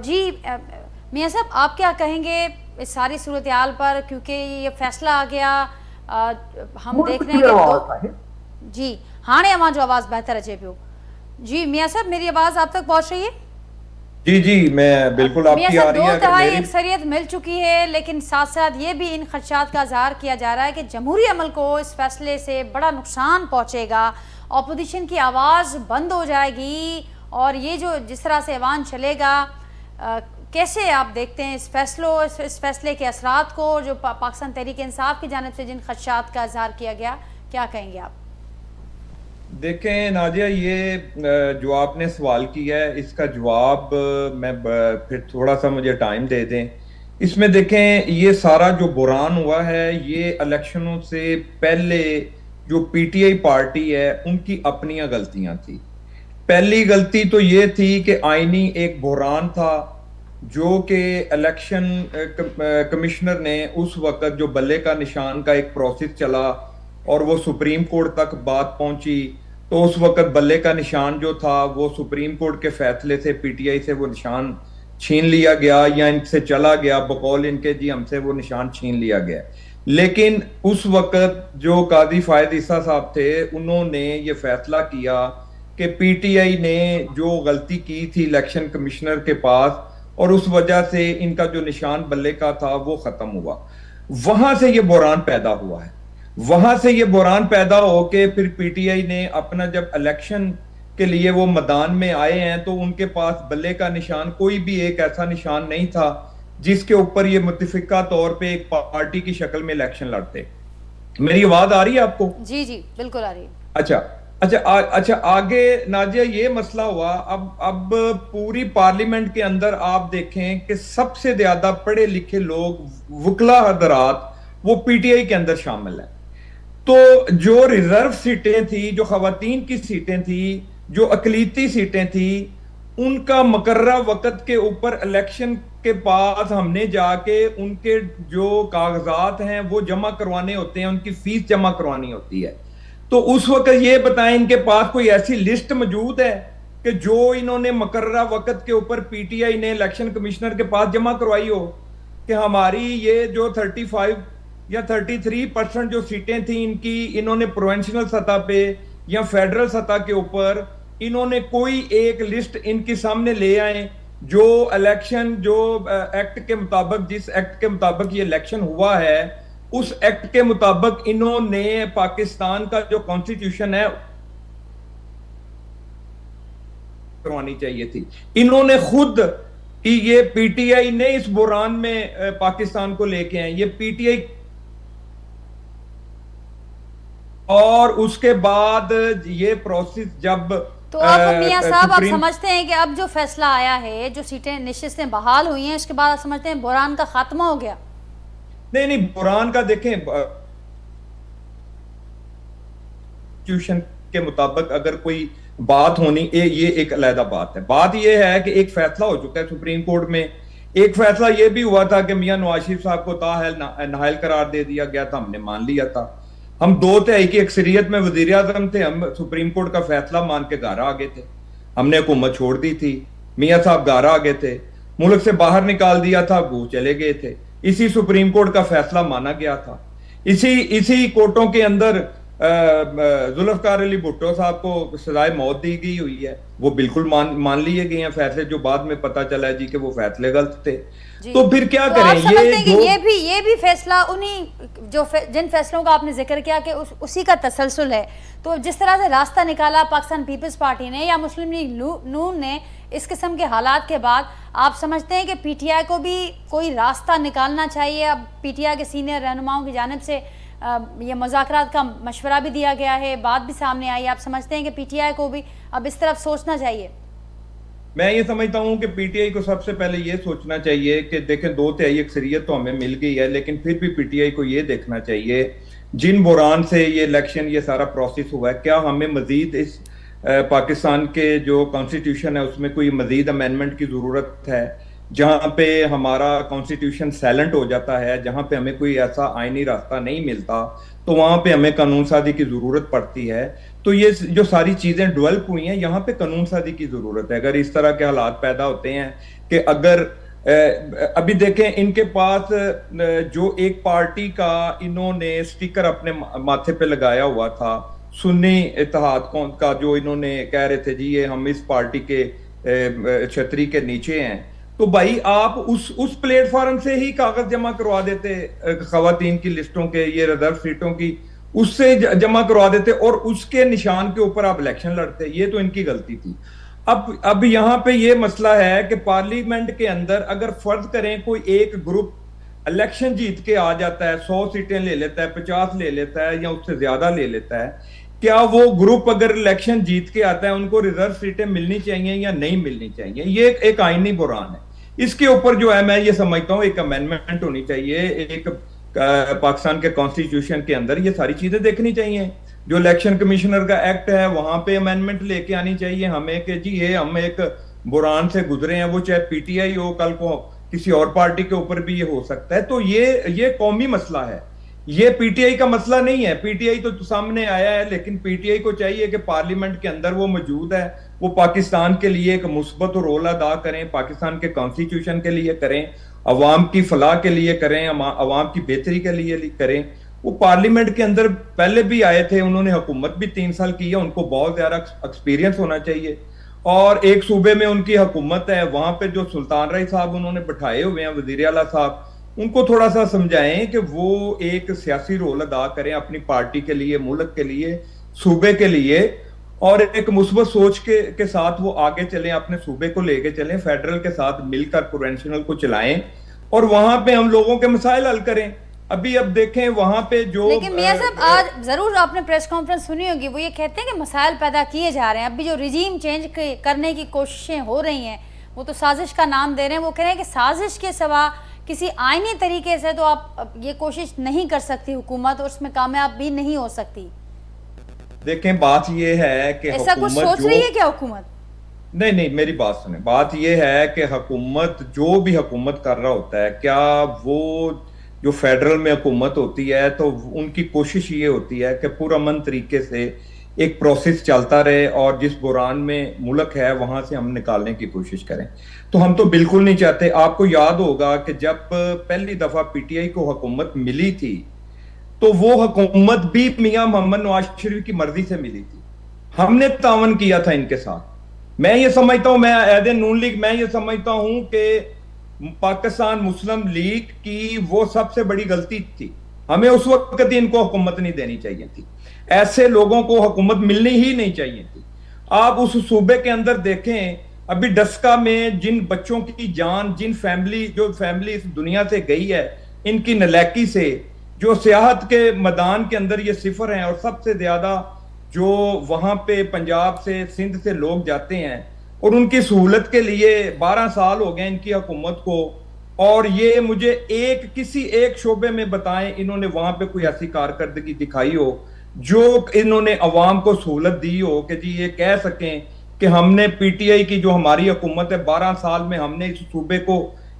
जी मियां साहब आप क्या कहेंगे इस सारी सूरत हाल पर क्योंकि ये फैसला आ गया हम देख रहे हैं कि जी हाँ अवां जो आवाज़ बेहतर अचे पियो जी मियां साहब मेरी आवाज़ आप तक पहुंच रही है जी जी मैं बिल्कुल आपकी आ रही है। 2/3 अक्सरियत मिल चुकी है लेकिन साथ साथ ये भी इन खदशात का इज़हार किया जा रहा है कि जमहूरी अमल को इस फैसले से बड़ा नुकसान पहुंचेगा अपोजिशन की आवाज़ बंद हो जाएगी और ये जो जिस तरह से ऐवान चलेगा कैसे आप देखते हैं इस फैसले के असरात को जो पाकिस्तान तहरीक इंसाफ की जानिब से जिन खदशात का इज़हार किया गया क्या कहेंगे आप? देखें नाजिया ये जो आपने सवाल किया है इसका जवाब मैं फिर थोड़ा सा मुझे टाइम दे दें। इसमें देखें ये सारा जो बुरान हुआ है ये इलेक्शनों से पहले जो पीटीआई पार्टी है उनकी अपनी गलतियां थी। पहली गलती तो ये थी कि आईनी एक बुरान था जो कि इलेक्शन कमिश्नर ने उस वक्त जो बल्ले का निशान का एक प्रोसेस चला और वो सुप्रीम कोर्ट तक बात पहुंची तो उस वक्त बल्ले का निशान जो था वो सुप्रीम कोर्ट के फैसले से पीटीआई से वो निशान छीन लिया गया या इनसे चला गया बकौल इनके जी हमसे वो निशान छीन लिया गया। लेकिन उस वक्त जो काजी फायद ईसा साहब थे उन्होंने ये फैसला किया कि पीटीआई ने जो गलती की थी इलेक्शन कमिश्नर के पास और उस वजह से इनका जो निशान बल्ले का था वो खत्म हुआ। वहां से ये बुरान पैदा हुआ है। वहां से ये बुरान पैदा होके फिर पीटीआई ने अपना जब इलेक्शन के लिए वो मैदान में आए हैं तो उनके पास बल्ले का निशान कोई भी एक ऐसा निशान नहीं था जिसके ऊपर ये मुत्तफिका तौर पे एक पार्टी की शक्ल में इलेक्शन लड़ते। मेरी आवाज आ रही है आपको? जी जी बिल्कुल आ रही है। अच्छा आगे नाजिया ये मसला हुआ। अब पूरी पार्लियामेंट के अंदर आप देखें कि सबसे ज्यादा पढ़े लिखे लोग वकला हजरात वो पीटीआई के अंदर शामिल है। तो जो रिजर्व सीटें थी जो खवातीन की सीटें थी जो अकलीती सीटें थी उनका मुकर्ररा वक्त के ऊपर इलेक्शन के पास हमने जाके उनके जो कागजात हैं वो जमा करवाने होते हैं उनकी फीस जमा करवानी होती है। तो उस वक्त ये बताएं इनके पास कोई ऐसी लिस्ट मौजूद है कि जो इन्होंने मुकर्ररा वक्त के ऊपर पीटीआई ने इलेक्शन कमिश्नर के पास जमा करवाई हो कि हमारी ये जो 35 या 33% जो सीटें थी इनकी इन्होंने प्रोविंशियल सतह पे या फेडरल सतह के ऊपर इन्होंने कोई एक लिस्ट इनके सामने ले आए जो इलेक्शन जो एक्ट के मुताबिक जिस एक्ट के मुताबिक ये इलेक्शन हुआ है उस एक्ट के मुताबिक इन्होंने पाकिस्तान का जो कॉन्स्टिट्यूशन है करवानी चाहिए थी। इन्होंने खुद कि ये पीटीआई ने इस बुरान में पाकिस्तान को लेके आए ये पीटीआई और उसके बाद ये प्रोसेस जब तो अब मियां साहब आप समझते हैं कि अब जो फैसला आया है जो सीटें निश्चितें बहाल हुई हैं इसके बाद आप समझते हैं बुरान का खात्मा हो गया? नहीं बुरान का देखें कॉन्स्टिट्यूशन के मुताबिक अगर कोई बात होनी ये एक अलहदा बात है। बात ये है कि एक फैसला हो चुका है सुप्रीम कोर्ट में ایک فیصلہ یہ بھی ہوا تھا کہ میاں نواز شریف صاحب کو تاحال نااہل قرار دے دیا گیا تھا، ہم نے مان لیا تھا. ہم 2/3 کی اکثریت میں وزیر اعظم تھے، ہم سپریم کورٹ کا فیصلہ مان کے گھر آ گئے تھے. ہم نے حکومت چھوڑ دی تھی، میاں صاحب گھر آ گئے تھے، ملک سے باہر نکال دیا تھا، وہ چلے گئے تھے. اسی سپریم کورٹ کا فیصلہ مانا گیا تھا. اسی کورٹوں کے اندر ذوالفقار علی بھٹو صاحب کو سزائے موت دی گئی ہوئی ہے، وہ بالکل مان لیے گئے ہیں فیصلے، جو بعد میں پتہ چلا ہے جی کہ وہ فیصلے غلط تھے. تو پھر کیا کریں؟ آپ سمجھتے ہیں کہ یہ بھی فیصلہ انہی جن فیصلوں کا آپ نے ذکر کیا کہ اسی کا تسلسل ہے. تو جس طرح سے راستہ نکالا پاکستان پیپلز پارٹی نے یا مسلم لیگ نون نے اس قسم کے حالات کے بعد، آپ سمجھتے ہیں کہ پی ٹی آئی کو بھی کوئی راستہ نکالنا چاہیے؟ اب پی ٹی آئی کے سینئر رہنماؤں کی جانب سے یہ مذاکرات کا مشورہ بھی دیا گیا ہے، بات بھی سامنے آئی، آپ سمجھتے ہیں کہ پی ٹی آئی کو بھی اب اس طرف سوچنا چاہیے؟ میں یہ سمجھتا ہوں کہ پی ٹی آئی کو سب سے پہلے یہ سوچنا چاہیے کہ دیکھیں 2/3 اکثریت تو ہمیں مل گئی ہے، لیکن پھر بھی پی ٹی آئی کو یہ دیکھنا چاہیے جن بحران سے یہ الیکشن یہ سارا پروسیس ہوا ہے، کیا ہمیں مزید اس پاکستان کے جو کانسٹیٹیوشن ہے اس میں کوئی مزید امینڈمنٹ کی ضرورت ہے، جہاں پہ ہمارا کانسٹیٹیوشن سائلنٹ ہو جاتا ہے، جہاں پہ ہمیں کوئی ایسا آئینی راستہ نہیں ملتا تو وہاں پہ ہمیں قانون سازی کی ضرورت پڑتی ہے. تو یہ جو ساری چیزیں ڈیولپ ہوئی ہیں یہاں پہ قانون سازی کی ضرورت ہے. اگر اس طرح کے حالات پیدا ہوتے ہیں کہ اگر ابھی دیکھیں ان کے پاس جو ایک پارٹی کا انہوں نے سٹیکر اپنے ماتھے پہ لگایا ہوا تھا، سنی اتحاد کا، جو انہوں نے کہہ رہے تھے جی یہ ہم اس پارٹی کے چھتری کے نیچے ہیں، تو بھائی آپ اس پلیٹ فارم سے ہی کاغذ جمع کروا دیتے خواتین کی لسٹوں کے، یہ ریزرو سیٹوں کی، اس سے جمع کروا دیتے اور اس کے نشان کے اوپر آپ الیکشن لڑتے. یہ تو ان کی غلطی تھی. اب یہاں پہ یہ مسئلہ ہے کہ پارلیمنٹ کے اندر اگر فرض کریں کوئی ایک گروپ الیکشن جیت کے آ جاتا ہے، 100 سیٹیں لے لیتا ہے، 50 لے لیتا ہے یا اس سے زیادہ لے لیتا ہے، کیا وہ گروپ اگر الیکشن جیت کے آتا ہے ان کو ریزرو سیٹیں ملنی چاہیے یا نہیں ملنی چاہیے؟ یہ ایک آئینی بحران ہے. اس کے اوپر جو ہے میں یہ سمجھتا ہوں ایک امینڈمنٹ ہونی چاہیے، ایک پاکستان کے کانسٹیٹیوشن کے اندر یہ ساری چیزیں دیکھنی چاہیے. جو الیکشن کمیشنر کا ایکٹ ہے وہاں پہ امینڈمنٹ لے کے آنی چاہیے ہمیں کہ جی یہ ہم ایک بحران سے گزرے ہیں، وہ چاہے پی ٹی آئی ہو، کل کو کسی اور پارٹی کے اوپر بھی یہ ہو سکتا ہے. تو یہ قومی مسئلہ ہے، یہ پی ٹی آئی کا مسئلہ نہیں ہے. پی ٹی آئی تو سامنے آیا ہے، لیکن پی ٹی آئی کو چاہیے کہ پارلیمنٹ کے اندر وہ موجود ہے، وہ پاکستان کے لیے ایک مثبت رول ادا کریں، پاکستان کے کانسٹیٹیوشن کے لیے کریں، عوام کی فلاح کے لیے کریں، عوام کی بہتری کے لیے کریں. وہ پارلیمنٹ کے اندر پہلے بھی آئے تھے، انہوں نے حکومت بھی 3 سال کی ہے، ان کو بہت زیادہ ایکسپیرینس ہونا چاہیے. اور ایک صوبے میں ان کی حکومت ہے، وہاں پہ جو سلطان رائی صاحب انہوں نے بٹھائے ہوئے ہیں وزیر اعلیٰ صاحب، ان کو تھوڑا سا سمجھائیں کہ وہ ایک سیاسی رول ادا کریں اپنی پارٹی کے لیے، ملک کے لیے، صوبے کے لیے، اور ایک مثبت سوچ کے ساتھ وہ آگے چلیں، اپنے صوبے کو لے کے چلیں، فیڈرل کے ساتھ مل کر پروونشنل کو چلائیں اور وہاں پہ ہم لوگوں کے مسائل حل کریں. اب دیکھیں وہاں پہ جو لیکن میاں صاحب آج ضرور آپ نے پریس کانفرنس سنی ہوگی، وہ یہ کہتے ہیں کہ مسائل پیدا کیے جا رہے ہیں. ابھی جو رجیم چینج کرنے کی کوششیں ہو رہی ہیں وہ تو سازش کا نام دے رہے ہیں. وہ کہہ رہے ہیں کہ سازش کے سوا کسی آئینی طریقے سے تو آپ یہ کوشش نہیں کر سکتی حکومت، اور اس میں کامیاب بھی نہیں ہو سکتی. دیکھیں بات یہ ہے کہ ایسا کچھ سوچ رہی ہے کیا حکومت؟ نہیں میری بات سنیں. بات یہ ہے کہ حکومت جو بھی حکومت کر رہا ہوتا ہے، کیا وہ جو فیڈرل میں حکومت ہوتی ہے تو ان کی کوشش یہ ہوتی ہے کہ پرامن طریقے سے ایک پروسیس چلتا رہے اور جس بحران میں ملک ہے وہاں سے ہم نکالنے کی کوشش کریں. تو ہم تو بالکل نہیں چاہتے. آپ کو یاد ہوگا کہ جب پہلی دفعہ پی ٹی آئی کو حکومت ملی تھی تو وہ حکومت بھی میاں محمد نواز شریف کی مرضی سے ملی تھی. ہم نے تعاون کیا تھا ان کے ساتھ. میں یہ سمجھتا ہوں، میں عہد نون لیگ میں یہ سمجھتا ہوں کہ پاکستان مسلم لیگ کی وہ سب سے بڑی غلطی تھی. ہمیں اس وقت ان کو حکومت نہیں دینی چاہیے تھی. ایسے لوگوں کو حکومت ملنی ہی نہیں چاہیے تھی. آپ اس صوبے کے اندر دیکھیں، ابھی ڈسکا میں جن بچوں کی جان، جو فیملی اس دنیا سے گئی ہے ان کی نالیکی سے، جو سیاحت کے میدان کے اندر یہ صفر ہیں، اور سب سے زیادہ جو وہاں پہ پنجاب سے سندھ سے لوگ جاتے ہیں، اور ان کی سہولت کے لیے 12 سال ہو گئے ان کی حکومت کو. اور یہ مجھے کسی ایک شعبے میں بتائیں انہوں نے وہاں پہ کوئی ایسی کارکردگی دکھائی ہو جو انہوں نے عوام کو سہولت دی ہو کہ جی یہ کہہ سکیں کہ ہم نے پی ٹی آئی کی جو ہماری حکومت ہے 12 سال میں ہم نے اس صوبے کو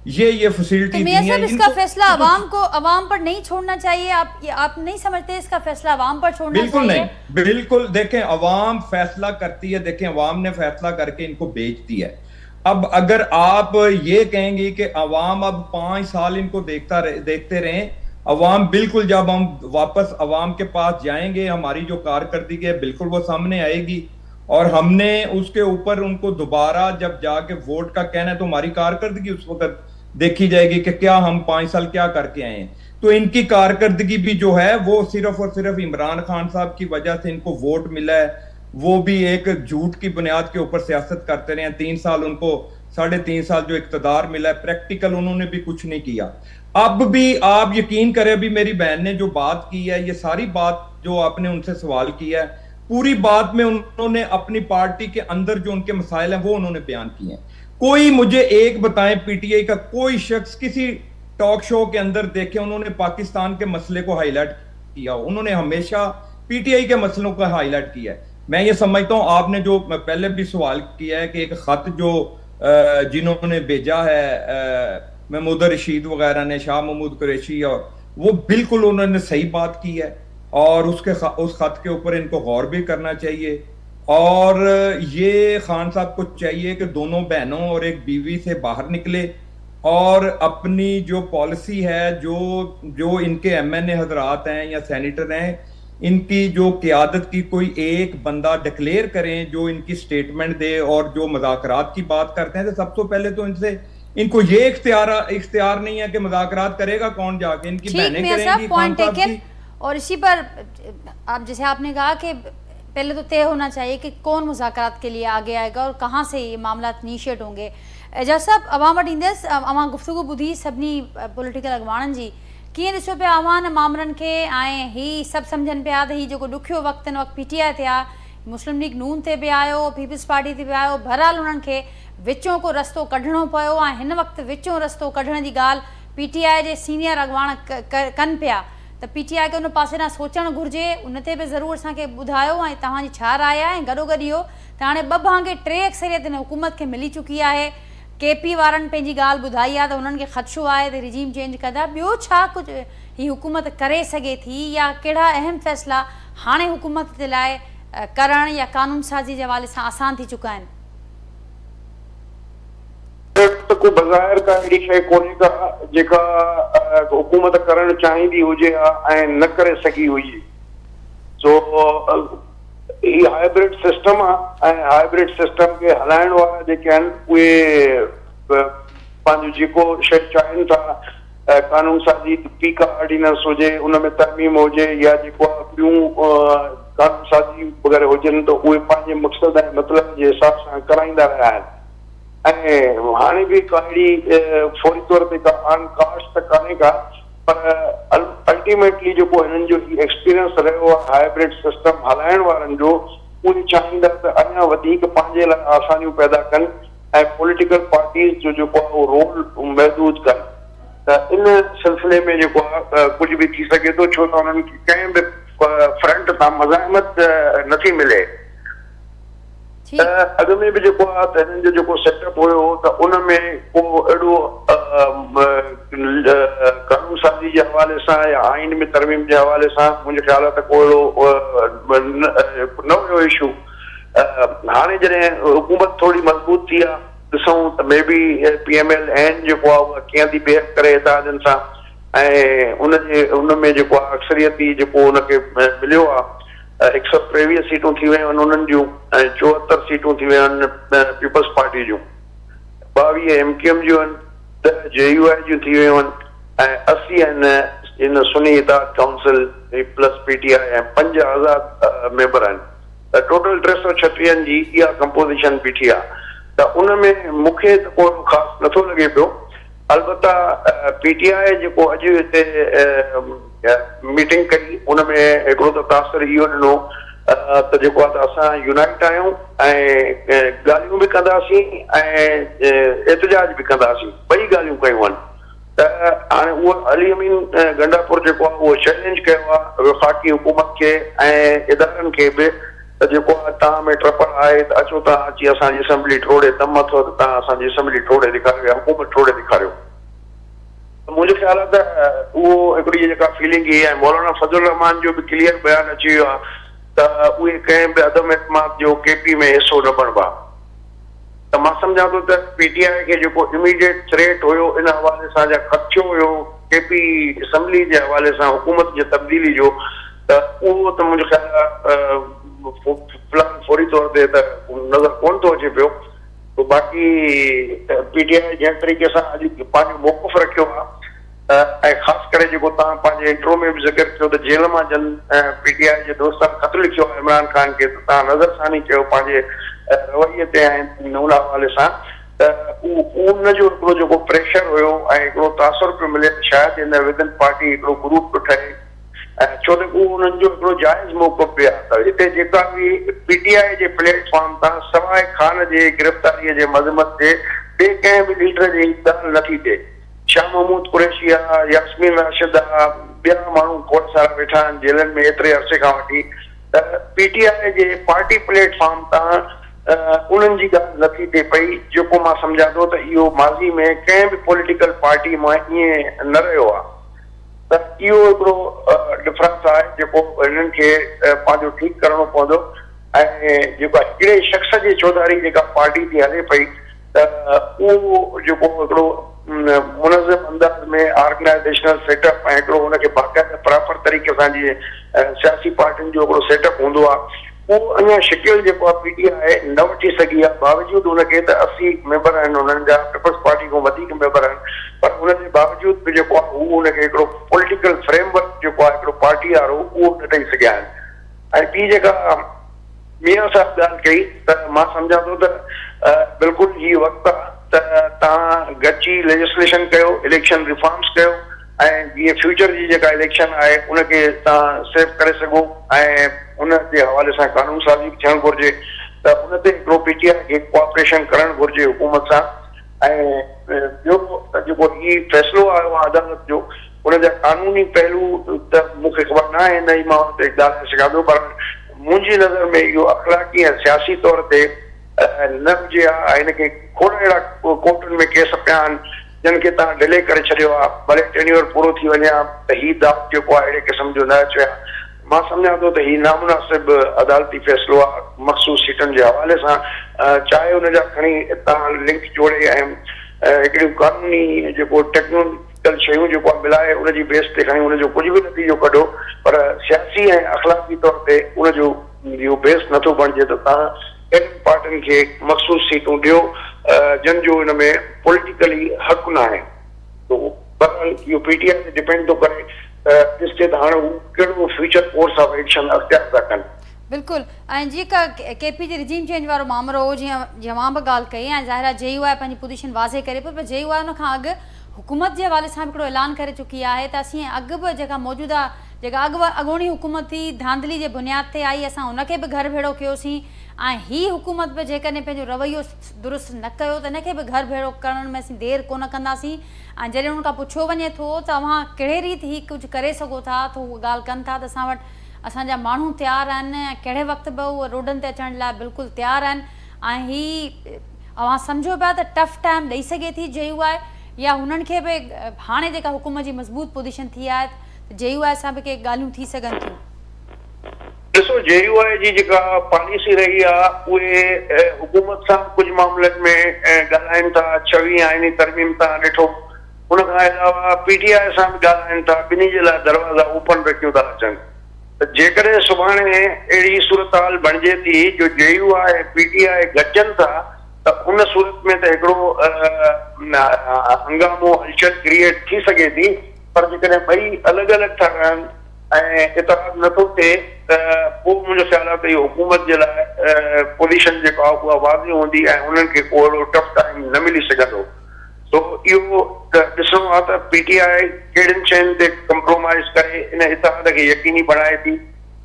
یہ फैसिलिटी तो मियां साहब इसका फैसला अवाम पर नहीं छोड़ना चाहिए? आप नहीं समझते इसका फैसला अवाम पर छोड़ना बिल्कुल चाहिए? नहीं, बिल्कुल देखें अवाम फैसला करती है, देखें अवाम ने फैसला करके इनको बेच दिया है। अब अगर आप ये कहेंगे कि अवाम अब 5 साल इनको देखते रहें, अवाम बिल्कुल जब हम वापस अवाम के पास जाएंगे हमारी जो कारकर्दगी है बिल्कुल वो सामने आएगी और हमने उसके ऊपर उनको दोबारा जब जाके वोट का कहना है तो हमारी कारकर्दगी उस वक्त देखी जाएगी कि क्या हम 5 साल क्या करके आए हैं। तो इनकी कारकर्दगी भी जो है वो सिर्फ और सिर्फ इमरान खान साहब की वजह से इनको वोट मिला है, वो भी एक झूठ की बुनियाद के ऊपर सियासत करते रहे हैं। 3 साल उनको 3.5 साल जो इक्तदार मिला है, प्रैक्टिकल उन्होंने भी कुछ नहीं किया। अब भी आप यकीन करें, अभी मेरी बहन ने जो बात की है, ये सारी बात जो आपने उनसे सवाल किया है, पूरी बात में उन्होंने अपनी पार्टी के अंदर जो उनके मसाइल हैं वो उन्होंने बयान किए हैं। कोई मुझे एक बताएं पीटीआई का कोई शख्स किसी टॉक शो के अंदर देखे उन्होंने पाकिस्तान के मसले को हाईलाइट किया? उन्होंने हमेशा पीटीआई के मसलों को हाईलाइट किया है। मैं ये समझता हूं आपने जो पहले भी सवाल किया है कि एक खत जो जिन्होंने भेजा है महमूद रशीद वगैरह ने, शाह महमूद कुरैशी, और वो बिल्कुल उन्होंने सही बात की है और उस खत के ऊपर इनको गौर भी करना चाहिए। और ये खान साहब को चाहिए कि दोनों बहनों और एक बीवी से बाहर निकले और अपनी जो पॉलिसी है, जो इनके एमएनए हजरात हैं या सेनेटर हैं, इनकी जो क़यादत की कोई एक बंदा डिक्लेयर करें जो इनकी स्टेटमेंट दे और जो मुज़ाकरात की बात करते हैं। तो सबसे पहले तो इनको ये इख्तियार नहीं है कि मुज़ाकरात करेगा कौन जाके, इनकी बहनें करेंगी। Point taken. और इसी पर आप जैसे आपने कहा कि पहले तो तय होना चाहिए कि कौन मुज़ाकरात के लिए आगे आएगा और कहाँ से ये मामला इनिशिएट होंगे। एजाज साहब, अवां वटि ईंदसि, अवां गुफ़्तगू ॿुधी सभिनी पॉलिटिकल अॻवाननि जी, कीअं ॾिसो पिया अवां मामरनि खे ऐं ही सभु सम्झनि पिया त ही जेको ॾुखियो वक़्तु पीटीआई ते आहे, मुस्लिम लीग नून ते बि आयो, पीपल्स पार्टी ते बि आयो, बहरहाल उन्हनि खे विचों को रस्तो कढणो पियो ऐं हिन वक़्तु विचों रस्तो कढण जी ॻाल्हि पीटीआई जे सीनियर अॻवान कनि पिया। त पीटीआई खे उन पासे ॾांहुं सोचणु घुरिजे, उन ते बि ज़रूरु असांखे ॿुधायो ऐं तव्हांजी छा राय आहे। ऐं गॾोगॾु इहो त हाणे 2 भाङे 3 अक्सरियत हिन हुकूमत खे मिली चुकी आहे, केपी वारनि पंहिंजी ॻाल्हि ॿुधाई आहे त उन्हनि खे ख़दशो आहे त रिजीम चेंज कंदा। ॿियो छा कुझु ही हुकूमत करे सघे थी या कहिड़ा अहम फ़ैसिला हाणे हुकूमत जे लाइ करण या कानून साज़ी जे हवाले सां आसान थी चुका आहिनि? को बज़ाहिर का अहिड़ी शइ कोन्हे का जेका हुकूमत करणु चाहींदी हुजे ऐं न करे सघी हुजे। सो ही हाइब्रिड सिस्टम आहे ऐं हाइब्रिड सिस्टम खे हलाइण वारा जेके आहिनि उहे पंहिंजो जेको शइ चाहिनि था, कानून साज़ी पीका ऑर्डिनेंस हुजे, उन में तरमीम हुजे या जेको ॿियूं कानून साज़ी वग़ैरह हुजनि, त उहे पंहिंजे मक़सद ऐं मतिलब जे हिसाब सां कराईंदा रहिया आहिनि। ऐं हाणे बि का अहिड़ी फौरी तौर ते का ऑन कास्ट त कान्हे का, पर अल्टीमेटली जेको हिननि जो एक्सपीरियंस रहियो आहे हाइब्रिड सिस्टम हलाइण वारनि जो, उहे चाहींदा त अञा वधीक पंहिंजे लाइ आसानियूं पैदा कनि ऐं पॉलिटिकल पार्टीज़ जो जेको आहे उहो रोल महदूद कनि। त इन सिलसिले में जेको आहे कुझु बि थी सघे थो, छो त उन्हनि खे कंहिं बि फ्रंट तां मज़ाहमत नथी मिले। अॻ में बि जेको आहे त हिननि जो जेको सेटअप हुयो त उन में को अहिड़ो कानून साज़ी जे हवाले सां या आइन में तरमीम जे हवाले सां मुंहिंजे ख़्याल आहे त को अहिड़ो न हुयो इशू। हाणे जॾहिं हुकूमत थोरी मज़बूत थी आहे, ॾिसूं त मे बी PMLN जेको आहे उहा कीअं थी बिहेव करे इत्तेहादनि सां, ऐं उन में जेको आहे अक्सरियती जेको उनखे मिलियो आहे 123 सीटूं थी वियूं आहिनि उन्हनि जूं ऐं 74 सीटूं थी वियूं आहिनि पीपल्स पार्टी जूं, 22 MQM जूं आहिनि, 10 JUI जूं थी वियूं आहिनि ऐं 80 आहिनि इन सुन्नी इत्तेहाद काउंसिल प्लस PTI ऐं 5 आज़ाद मेंबर आहिनि। त टोटल 336 जी इहा कंपोज़िशन बीठी आहे। त उन में मूंखे त को ख़ासि नथो लॻे पियो। अलबत्ता PTI जेको अॼु हिते मीटिंग कई, उन में हिकिड़ो त तासिर इहो ॾिनो त जेको आहे त असां यूनाइट आहियूं ऐं ॻाल्हियूं बि कंदासीं ऐं एहतजाज बि कंदासीं, ॿई ॻाल्हियूं कयूं आहिनि। त हाणे उहो अली अमीन गंडापुर जेको आहे उहो चैलेंज कयो आहे वफ़ाक़ी हुकूमत खे ऐं इदारनि खे बि त जेको आहे तव्हां में ट्रपल आहे त अचो तव्हां अची असांजी असेंबली ठोड़े, दम अथव त तव्हां असांजी असेंबली ठोड़े ॾेखारियो या हुकूमत ठोड़े ॾेखारियो। मुंहिंजो ख़्याल आहे त उहो हिकिड़ी जेका फीलिंग इहा आहे, मौलाना फज़ल रहमान जो बि क्लियर बयानु अची वियो आहे त उहे कंहिं बि अदम एतमाद जो केपी में हिसो न बणिबा। त मां सम्झां थो त पीटीआई खे जेको इमीडिएट थ्रेट हुयो इन हवाले सां या ख़दशो हुयो केपी असैम्बली जे हवाले सां हुकूमत जी तब्दीली जो, त उहो त मुंहिंजो ख़्याल आहे फिलहाल फौरी तौर ते त नज़र कोन थो अचे पियो। तो बाक़ी पीटीआई जंहिं तरीक़े सां अॼु पंहिंजो मौक़ुफ़ रखियो आहे ऐं ख़ासि करे जेको तव्हां पंहिंजे इंट्रो में बि ज़िक्र कयो त जेल मां जन पीटीआई जे दोस्तनि ख़त लिखियो आहे इमरान ख़ान खे, त तव्हां नज़रसानी कयो पंहिंजे रवैये ते ऐं उन हवाले सां, त उनजो हिकिड़ो जेको प्रेशर हुयो ऐं हिकिड़ो तासुर पियो मिले त शायदि हिन विदिन पार्टी हिकिड़ो ग्रुप पियो ठहे, छो त उहो उन्हनि जो हिकिड़ो जाइज़ मौक़ुफ़ बि आहे। त हिते जेका बि पीटीआई जे प्लेटफॉर्म तां सवाइ ख़ान जे गिरफ़्तारीअ जे मज़मत जे ॿिए कंहिं बि लीडर जी ॻाल्हि नथी थिए। शाह महमूद कुरैशी आहे, यास्मीन राशिद आहे, ॿिया माण्हू खोड़ सारा वेठा आहिनि जेलनि में एतिरे अरसे खां वठी, त पीटीआई जे पार्टी प्लेटफॉर्म तां उन्हनि जी ॻाल्हि नथी थिए पई, जेको मां सम्झां थो त इहो माज़ी में कंहिं बि पॉलिटिकल पार्टी मां ईअं न रहियो आहे। त इहो हिकिड़ो डिफरेंस आहे जेको हिननि खे पंहिंजो ठीकु करणो पवंदो। ऐं जेका हिकिड़े शख़्स जी चौधारी जेका पार्टी थी हले पई, त उहो जेको हिकिड़ो मुनज़म अंदाज़ में ऑर्गेनाइज़ेशनल सेटअप ऐं हिकिड़ो हुनखे बाक़ाइदा प्रॉपर तरीक़े सां जीअं सियासी पार्टियुनि जो हिकिड़ो सेटअप हूंदो आहे, उहो अञा शिकिल जेको आहे पीटीआई न वठी सघी आहे, बावजूदि हुनखे त 80 मेंबर आहिनि हुननि जा, पीपल्स पार्टी खां वधीक मेंबर आहिनि, पर हुनजे बावजूदि बि जेको आहे उहो हुनखे हिकिड़ो पॉलिटिकल फ्रेमवर्क जेको आहे हिकिड़ो पार्टी वारो उहो न ॾेई सघिया आहिनि। ऐं ॿी जेका मियां साहिब ॻाल्हि कई, त मां सम्झां थो त बिल्कुलु हीउ वक़्तु आहे त तव्हां गॾिजी लेजिस्लेशन कयो, इलेक्शन रिफॉर्म्स कयो, ऐं जीअं फ्यूचर जी जेका इलेक्शन आहे उनखे तव्हां सेव करे सघो ऐं उन जे हवाले सां कानून साज़ी थियणु घुरिजे, त उन ते हिकिड़ो पीटीआई खे कोऑपरेशन करणु घुरिजे हुकूमत सां। ऐं ॿियो जेको हीउ फ़ैसिलो आयो आहे अदालत जो, उन जा कानूनी पहलू त मूंखे ख़बर न आहे, न ई मां हुन ते ॻाल्हाए सघां थो, पर मुंहिंजी नज़र में इहो अख़लाक़ी ऐं सियासी तौर ते न हुजे आहे। ऐं हिनखे खोड़ अहिड़ा कोर्टुनि में केस पिया आहिनि जिन खे तव्हां डिले करे छॾियो आहे, भले टेन्योर पूरो थी वञे हा, त हीउ दाव जेको आहे अहिड़े क़िस्म जो न अचे हा। मां सम्झां थो त हीउ नामुनासिब अदालती फ़ैसिलो आहे मख़सूस सीटुनि जे हवाले सां, चाहे हुनजा खणी तव्हां लिंक जोड़े ऐं हिकिड़ियूं कानूनी जेको टेक्नोलॉजिकल शयूं जेको आहे मिलाए उनजी बेस ते खणी उनजो कुझु बि नतीजो कढो, पर सियासी ऐं अख़लाक़ी तौर ते उनजो इहो बेस नथो बणिजे त तव्हां अहिड़ियुनि पार्टियुनि खे मख़सूस सीटूं ॾियो जिन जो हिन में पॉलिटिकली हक़ न आहे। तो बहरहाल इहो पीटीआई ते डिपेंड थो करे ॾिसजे त हाणे हू कहिड़ो फ्यूचर कोर्स ऑफ एक्शन अख़्तियार था कनि। बिल्कुलु। ऐं जेका केपी जे रिजीम चेंज वारो मामिलो हो, जीअं मां बि ॻाल्हि कई, ऐं ज़ाहिर आहे JUI पंहिंजी पोजीशन वाज़े करे पियो, पर JUI उन खां अॻु हुकूमत जे हवाले सां हिकिड़ो ऐलान करे चुकी आहे त असीं अॻु बि जेका मौजूदा जेका अॻोणी हुकूमत थी धांधली जे बुनियाद ते आई, असां उनखे बि घर भेड़ो कयोसीं, ऐं हीअ हुकूमत बि जेकॾहिं पंहिंजो रवैयो दुरुस्त न कयो त इनखे बि घर भेड़ो करण में असीं देरि कोन कंदासीं। ऐं जॾहिं उन खां पुछियो वञे थो त तव्हां कहिड़े रीति हीअ कुझु करे सघो था, त उहा ॻाल्हि कनि था त असां वटि असांजा माण्हू तयारु आहिनि, ऐं कहिड़े वक़्तु बि उहे रोडनि ते अचण लाइ बिल्कुलु तयारु आहिनि। ऐं हीअ अवां सम्झो पिया त टफ टाइम ॾेई सघे थी JUI, या हुननि खे बि हाणे जेका हुकूमत जी मज़बूत पोजीशन थी आहे त JUI सां बि के ॻाल्हियूं थी सघनि थियूं। ॾिसो, JUI जी जेका पॉलिसी रही आहे उहे हुकूमत सां कुझु मामलनि में ॻाल्हाइनि था, 26 आइनी तरमीम तां ॾिठो, उन खां अलावा पीटीआई सां बि ॻाल्हाइनि था, ॿिन्ही जे लाइ दरवाज़ा ओपन रखियूं था अचनि। त जेकॾहिं सुभाणे अहिड़ी सूरत हाल बणिजे थी जो JUI ऐं पीटीआई गॾजनि था, त उन सूरत में त हिकिड़ो हंगामो हलचल क्रिएट थी सघे थी, पर जेकॾहिं ॿई अलॻि अलॻि था रहनि ऐं इतफ़ाक़ नथो थिए त पोइ मुंहिंजो ख़्यालु आहे त इहो हुकूमत जे लाइ पोज़ीशन जेका आहे उहा वाज़ी हूंदी ऐं उन्हनि खे को अहिड़ो टफ टाइम न मिली सघंदो। तो इहो ॾिसणो आहे त पीटीआई कहिड़ियुनि शयुनि ते कंप्रोमाइज़ करे इन इतिहाद खे यकीनी बणाए थी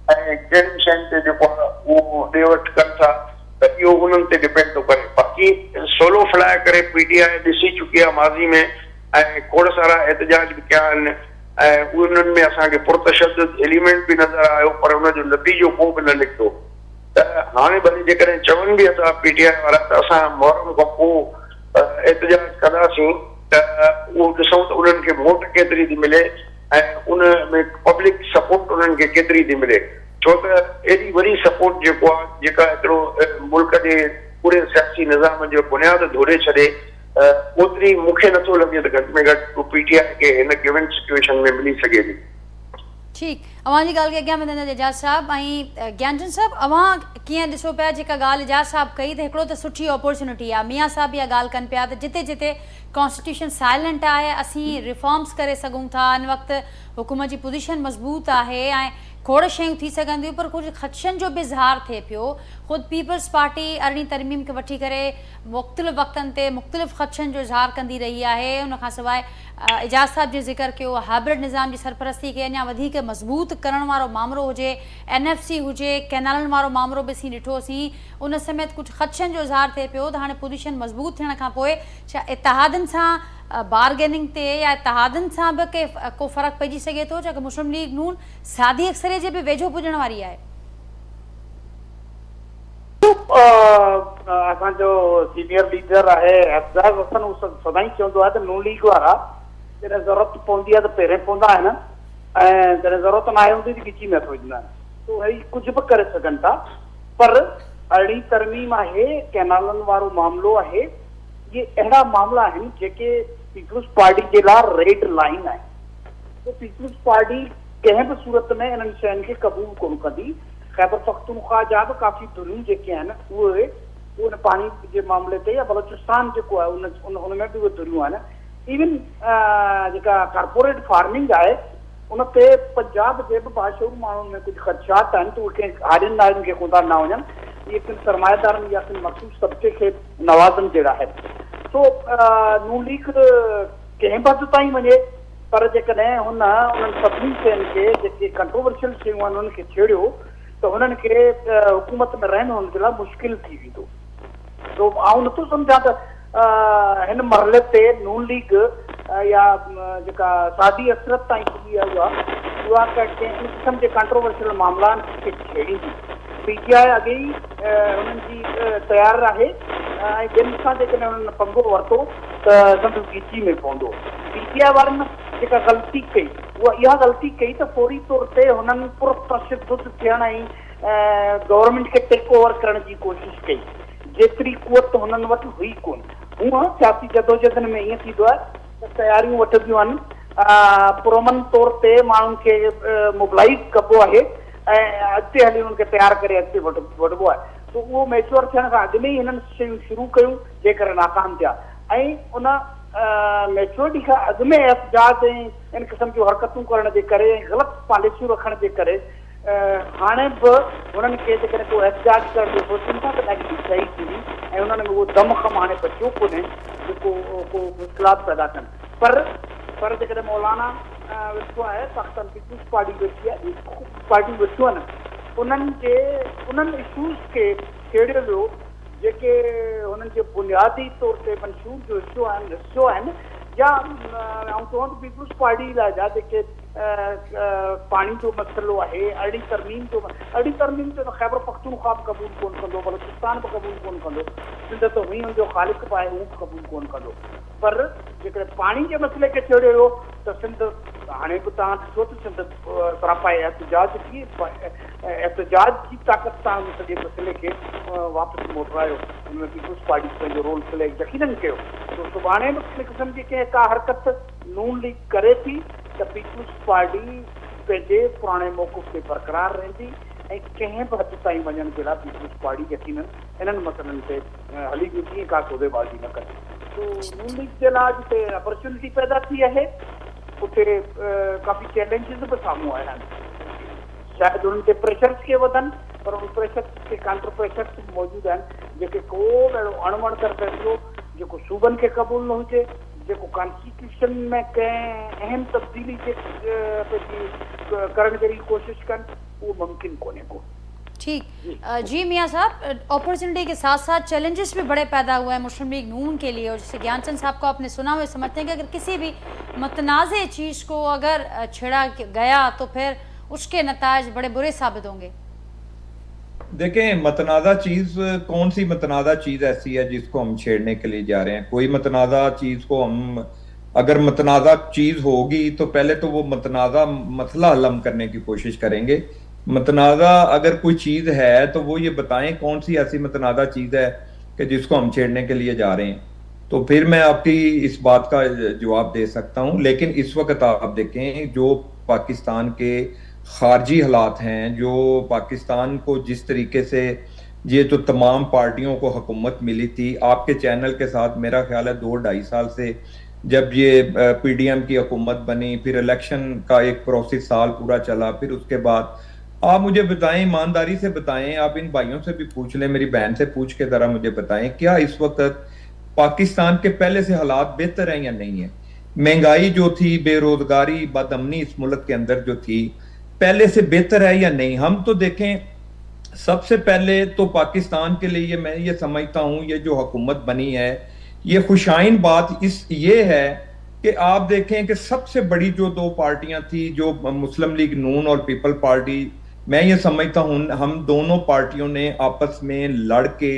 ऐं कहिड़ियुनि शयुनि ते जेको आहे उहो ॾे वठि कनि था, त इहो उन्हनि ते डिपेंड थो करे। बाक़ी सोलो फलाए करे पीटीआई ॾिसी चुकी आहे माज़ी में, ऐं खोड़ सारा एहतजाज बि कया आहिनि, ऐं उन्हनि में असांखे पुरतशद्दुद एलिमेंट बि नज़र आयो, पर उनजो नतीजो को बि न निकितो। त हाणे भले जेकॾहिं चवनि बि असां पीटीआई वारा त असां मुहर्रम खां पोइ एहतजाज कंदासीं, त उहो ॾिसूं त उन्हनि खे वोट केतिरी थी मिले ऐं उन में पब्लिक सपोर्ट उन्हनि खे केतिरी थी मिले। छो त एॾी वॾी सपोर्ट जेको आहे जेका हिकिड़ो मुल्क जे पूरे सियासी निज़ाम जो बुनियादु धोड़े छॾे, ओतिरी मूंखे नथो लॻे त घटि में घटि पीटीआई खे हिन गिवन सिचुएशन में मिली सघे थी। ठीकु, अव्हां जी ॻाल्हि खे अॻियां वधंदे एजाज़ साहब ऐं ज्ञानचंद साहब, अव्हां कीअं ॾिसो पिया जेका ॻाल्हि एजाज़ साहब कई त हिकिड़ो त सुठी अपॉर्चुनिटी आहे, मियां साहब इहा ॻाल्हि कनि पिया त जिते जिते कॉन्स्टिट्यूशन साइलेंट आहे असीं रिफॉर्म्स करे सघूं था, हिन वक़्तु हुकूमत जी पोज़ीशन मज़बूत आहे ऐं खोड़ शयूं थी सघंदियूं, पर कुझु ख़दशनि जो बि इज़हार थिए पियो। ख़ुदि पीपल्स पार्टी अरिड़हीं तरमीम खे वठी करे मुख़्तलिफ़ वक़्तनि ते मुख़्तलिफ़ ख़दशनि जो इज़हार कंदी रही आहे। उनखां सवाइ एजाज़ साहब जो ज़िक्र कयो हाइब्रिड निज़ाम जी सरपरस्ती खे अञा वधीक मज़बूत करण वारो मामिलो हुजे, NFC हुजे, कैनालनि वारो मामिलो बि असीं ॾिठोसीं, उन समेत कुझु ख़दशनि जो इज़हार थिए पियो त हाणे पोज़ीशन मज़बूत थियण खां पोइ छा इतिहादनि सां बारगेनिंग ते या इतिहादनि सां बि को फ़र्क़ु पइजी सघे थो, छा कि मुस्लिम लीग नून सादी अक्सरे जे बि वेझो पुॼण वारी आहे? असांजो सीनियर लीडर आहे एफ़ज़ाज़ हसन, उहो सदाईं चवंदो आहे त नून लीग वारा जॾहिं ज़रूरत पवंदी आहे त पहिरें पवंदा आहिनि ऐं जॾहिं ज़रूरत न आहे हूंदी त गिची में अचवंदा आहिनि, तो वरी कुझु बि करे सघनि था। पर अरिड़हीं तरमीम आहे, कैनालनि वारो मामिलो आहे, ये अहिड़ा मामला आहिनि जेके पीपल्स पार्टी जे लाइ रेड लाइन आहे। तो पीपल्स पार्टी कंहिं बि सूरत में इन्हनि शयुनि खे क़बूल कोन कंदी। खैबर पख्तूनख्वा जा बि काफ़ी धुरियूं जेके आहिनि उहे उन पाणी जे मामले ते या बलोचिस्तान जेको आहे उन में बि उहे धुरियूं आहिनि। इवन जेका कारपोरेट फार्मिंग आहे उन ते पंजाब जे बि बाशूर माण्हुनि में कुझु ख़दशात आहिनि, त उहे कंहिं हारियुनि नारियुनि खे कोन था न वञनि, इहे किन सरमाएदारनि या किन मख़सूस तबिके खे नवाज़नि जहिड़ा आहिनि। तो नून लीग कंहिं बि हद ताईं वञे, पर जेकॾहिं उन्हनि सभिनी शयुनि खे जेके कंट्रोवर्शियल शयूं आहिनि उन्हनि खे छेड़ियो त हुननि खे हुकूमत में रहण हुन जे लाइ मुश्किल थी वेंदो। तो आउं नथो सम्झां त हिन मरहले ते नून लीग या जेका सादी असरत ताईं पुॼी आहे उहा कंहिं क़िस्म जे कंट्रोवर्शियल मामलानि खे छेड़ींदी। पीटीआई अॻे ई हुननि जी तयारु आहे ऐं ॿियनि सां जेकॾहिं हुननि पंगो वरितो त संदसि गिची में पवंदो। पीटीआई वारनि जेका ग़लती कई उहा इहा ग़लती कई त फौरी तौर ते हुननि पुरतशद्दुद थियण ऐं गवर्नमेंट खे टेक ओवर करण जी कोशिशि कई, जेतिरी कुवत हुननि वटि हुई कोन। हूअं सियासी जदोजहदनि में ईअं थींदो आहे त तयारियूं वठंदियूं आहिनि, पुरमन तौर ते माण्हुनि खे मोबिलाइज़ कबो आहे ऐं अॻिते हली हुननि खे तयारु करे अॻिते वठिबो आहे। त उहो मैच्योर थियण खां अॻु में ई हिननि शयूं शुरू कयूं जेकर नाकाम थिया ऐं उन मैच्योरिटी खां अॻु में एहतजाज ऐं इन क़िस्म जूं हरकतूं करण जे करे ऐं ग़लति पॉलिसियूं रखण जे करे हाणे बि हुननि खे जेकॾहिं को एहतजाज करण जो सोचनि था त ॾाढी सही थींदी ऐं उन्हनि में उहो दमख़म हाणे बचियो कोन्हे जेको को मुश्किलात पैदा कनि। पर जेकॾहिं मौलाना वेठो आहे, पाकिस्तान पीपल्स पार्टी वेठी आहे, पार्टियूं वेठियूं आहिनि, उन्हनि इशूज़ खे छेड़ियो वियो जेके हुननि जे बुनियादी तौर ते मंशूर जो हिसो आहिनि या आउं चवां त पीपल्स पार्टी लाइ जा जेके पाणी जो मसइलो आहे, अरिड़हीं तरमीम जो त खैबर पख्तूनख्वा बि क़बूल कोन कंदो, बलोचिस्तान बि क़बूल कोन कंदो, सिंध त हुई हुनजो ख़ालिक़ बि आहे उहो बि क़बूल कोन कंदो। पर जेकॾहिं पाणी जे मसइले खे छेड़ियो वियो त सिंध हाणे बि तव्हां ॾिसो त सिंध सरापा एहतजाज जी ताक़त सां हुन सॼे मसइले खे वापसि मोटरायो। हुनमें पीपल्स पार्टी पंहिंजो रोल प्ले यकीननि कयो। तो सुभाणे बि किन क़िस्म जी कंहिं का हरकत नून लीग करे थी त पीपल्स पार्टी पंहिंजे पुराणे मौक़िफ़ ते बरक़रार रहंदी ऐं कंहिं बि हद ताईं वञण जे लाइ पीपल्स पार्टी यकीननि इन्हनि मसइलनि ते हली जीअं का सौदेबाज़ी न करे। तो नून लीग जे लाइ जिते अपॉर्चुनिटी पैदा थी आहे उते काफ़ी चैलेंजिस बि साम्हूं आया आहिनि। शायदि उन्हनि ते प्रेशर्स के वधनि, पर उन प्रेशर्स के काउंटर प्रेशर्स मौजूदु आहिनि जेके को बि अहिड़ो अणवणकर फ़ैसिलो जेको सूबनि खे क़बूल न हुजे, जेको कॉन्स्टिट्यूशन में कंहिं अहम तब्दीली करण जहिड़ी कोशिशि कनि, उहो मुमकिन कोन्हे को। ठीक जी मियाँ साहब, अपॉर्चुनिटी के साथ साथ चैलेंजेस भी बड़े पैदा हुए हैं मुस्लिम लीग नून के लिए, और जैसे ज्ञानचंद साहब को आपने सुना, हुए समझते हैं कि अगर किसी भी मतनाज़े चीज़ को अगर छेड़ा गया तो फिर उसके नताज बड़े बुरे साबित होंगे। देखें, मतनाज़ा चीज़ कौन सी मतनाज़ा चीज़ ऐसी है जिसको हम छेड़ने के लिए जा रहे हैं? कोई मतनाज़ा चीज़ को हम اگر متنازع چیز ہوگی تو پہلے تو وہ متنازع مسئلہ حل ہم کرنے کی کوشش کریں گے. متنازع اگر کوئی چیز ہے تو وہ یہ بتائیں کون سی ایسی متنازع چیز ہے کہ جس کو ہم چھیڑنے کے لیے جا رہے ہیں, تو پھر میں آپ کی اس بات کا جواب دے سکتا ہوں. لیکن اس وقت آپ دیکھیں جو پاکستان کے خارجی حالات ہیں, جو پاکستان کو جس طریقے سے یہ تو تمام پارٹیوں کو حکومت ملی تھی, آپ کے چینل کے ساتھ میرا خیال ہے 2-2.5 سال سے جب یہ پی ڈی ایم کی حکومت بنی, پھر الیکشن کا ایک پروسیس سال پورا چلا, پھر اس کے بعد آپ مجھے بتائیں, ایمانداری سے بتائیں, آپ ان بھائیوں سے بھی پوچھ لیں, میری بہن سے پوچھ کے ذرا مجھے بتائیں کیا اس وقت پاکستان کے پہلے سے حالات بہتر ہیں یا نہیں ہیں؟ مہنگائی جو تھی, بے روزگاری, بد امنی اس ملک کے اندر جو تھی, پہلے سے بہتر ہے یا نہیں؟ ہم تو دیکھیں سب سے پہلے تو پاکستان کے لیے میں یہ سمجھتا ہوں یہ جو حکومت بنی ہے یہ خوشائن بات یہ ہے کہ آپ دیکھیں کہ سب سے بڑی جو 2 پارٹیاں تھی, جو مسلم لیگ نون اور پیپل پارٹی, میں یہ سمجھتا ہوں ہم دونوں پارٹیوں نے آپس میں لڑ کے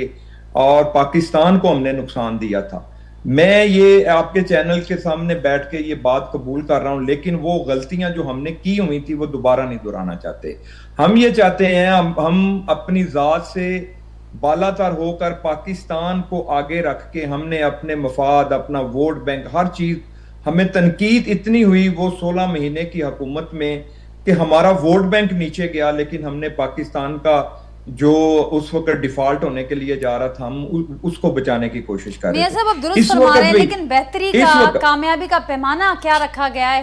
اور پاکستان کو ہم نے نقصان دیا تھا. میں یہ آپ کے چینل کے سامنے بیٹھ کے یہ بات قبول کر رہا ہوں, لیکن وہ غلطیاں جو ہم نے کی ہوئی تھی وہ دوبارہ نہیں دہرانا چاہتے. ہم یہ چاہتے ہیں ہم اپنی ذات سے بالا تر ہو کر پاکستان کو آگے رکھ کے ہم نے اپنے مفاد, اپنا ووٹ بینک, ہر چیز, ہمیں تنقید اتنی ہوئی وہ 16 مہینے کی حکومت میں کہ ہمارا ووٹ بینک نیچے گیا, لیکن ہم نے پاکستان کا جو اس وقت ڈیفالٹ ہونے کے لیے جا رہا تھا ہم اس کو بچانے کی کوشش کر رہے میاں صاحب آپ درست فرما رہے ہیں, لیکن بہتری کا, کامیابی کا پیمانہ کیا رکھا گیا ہے,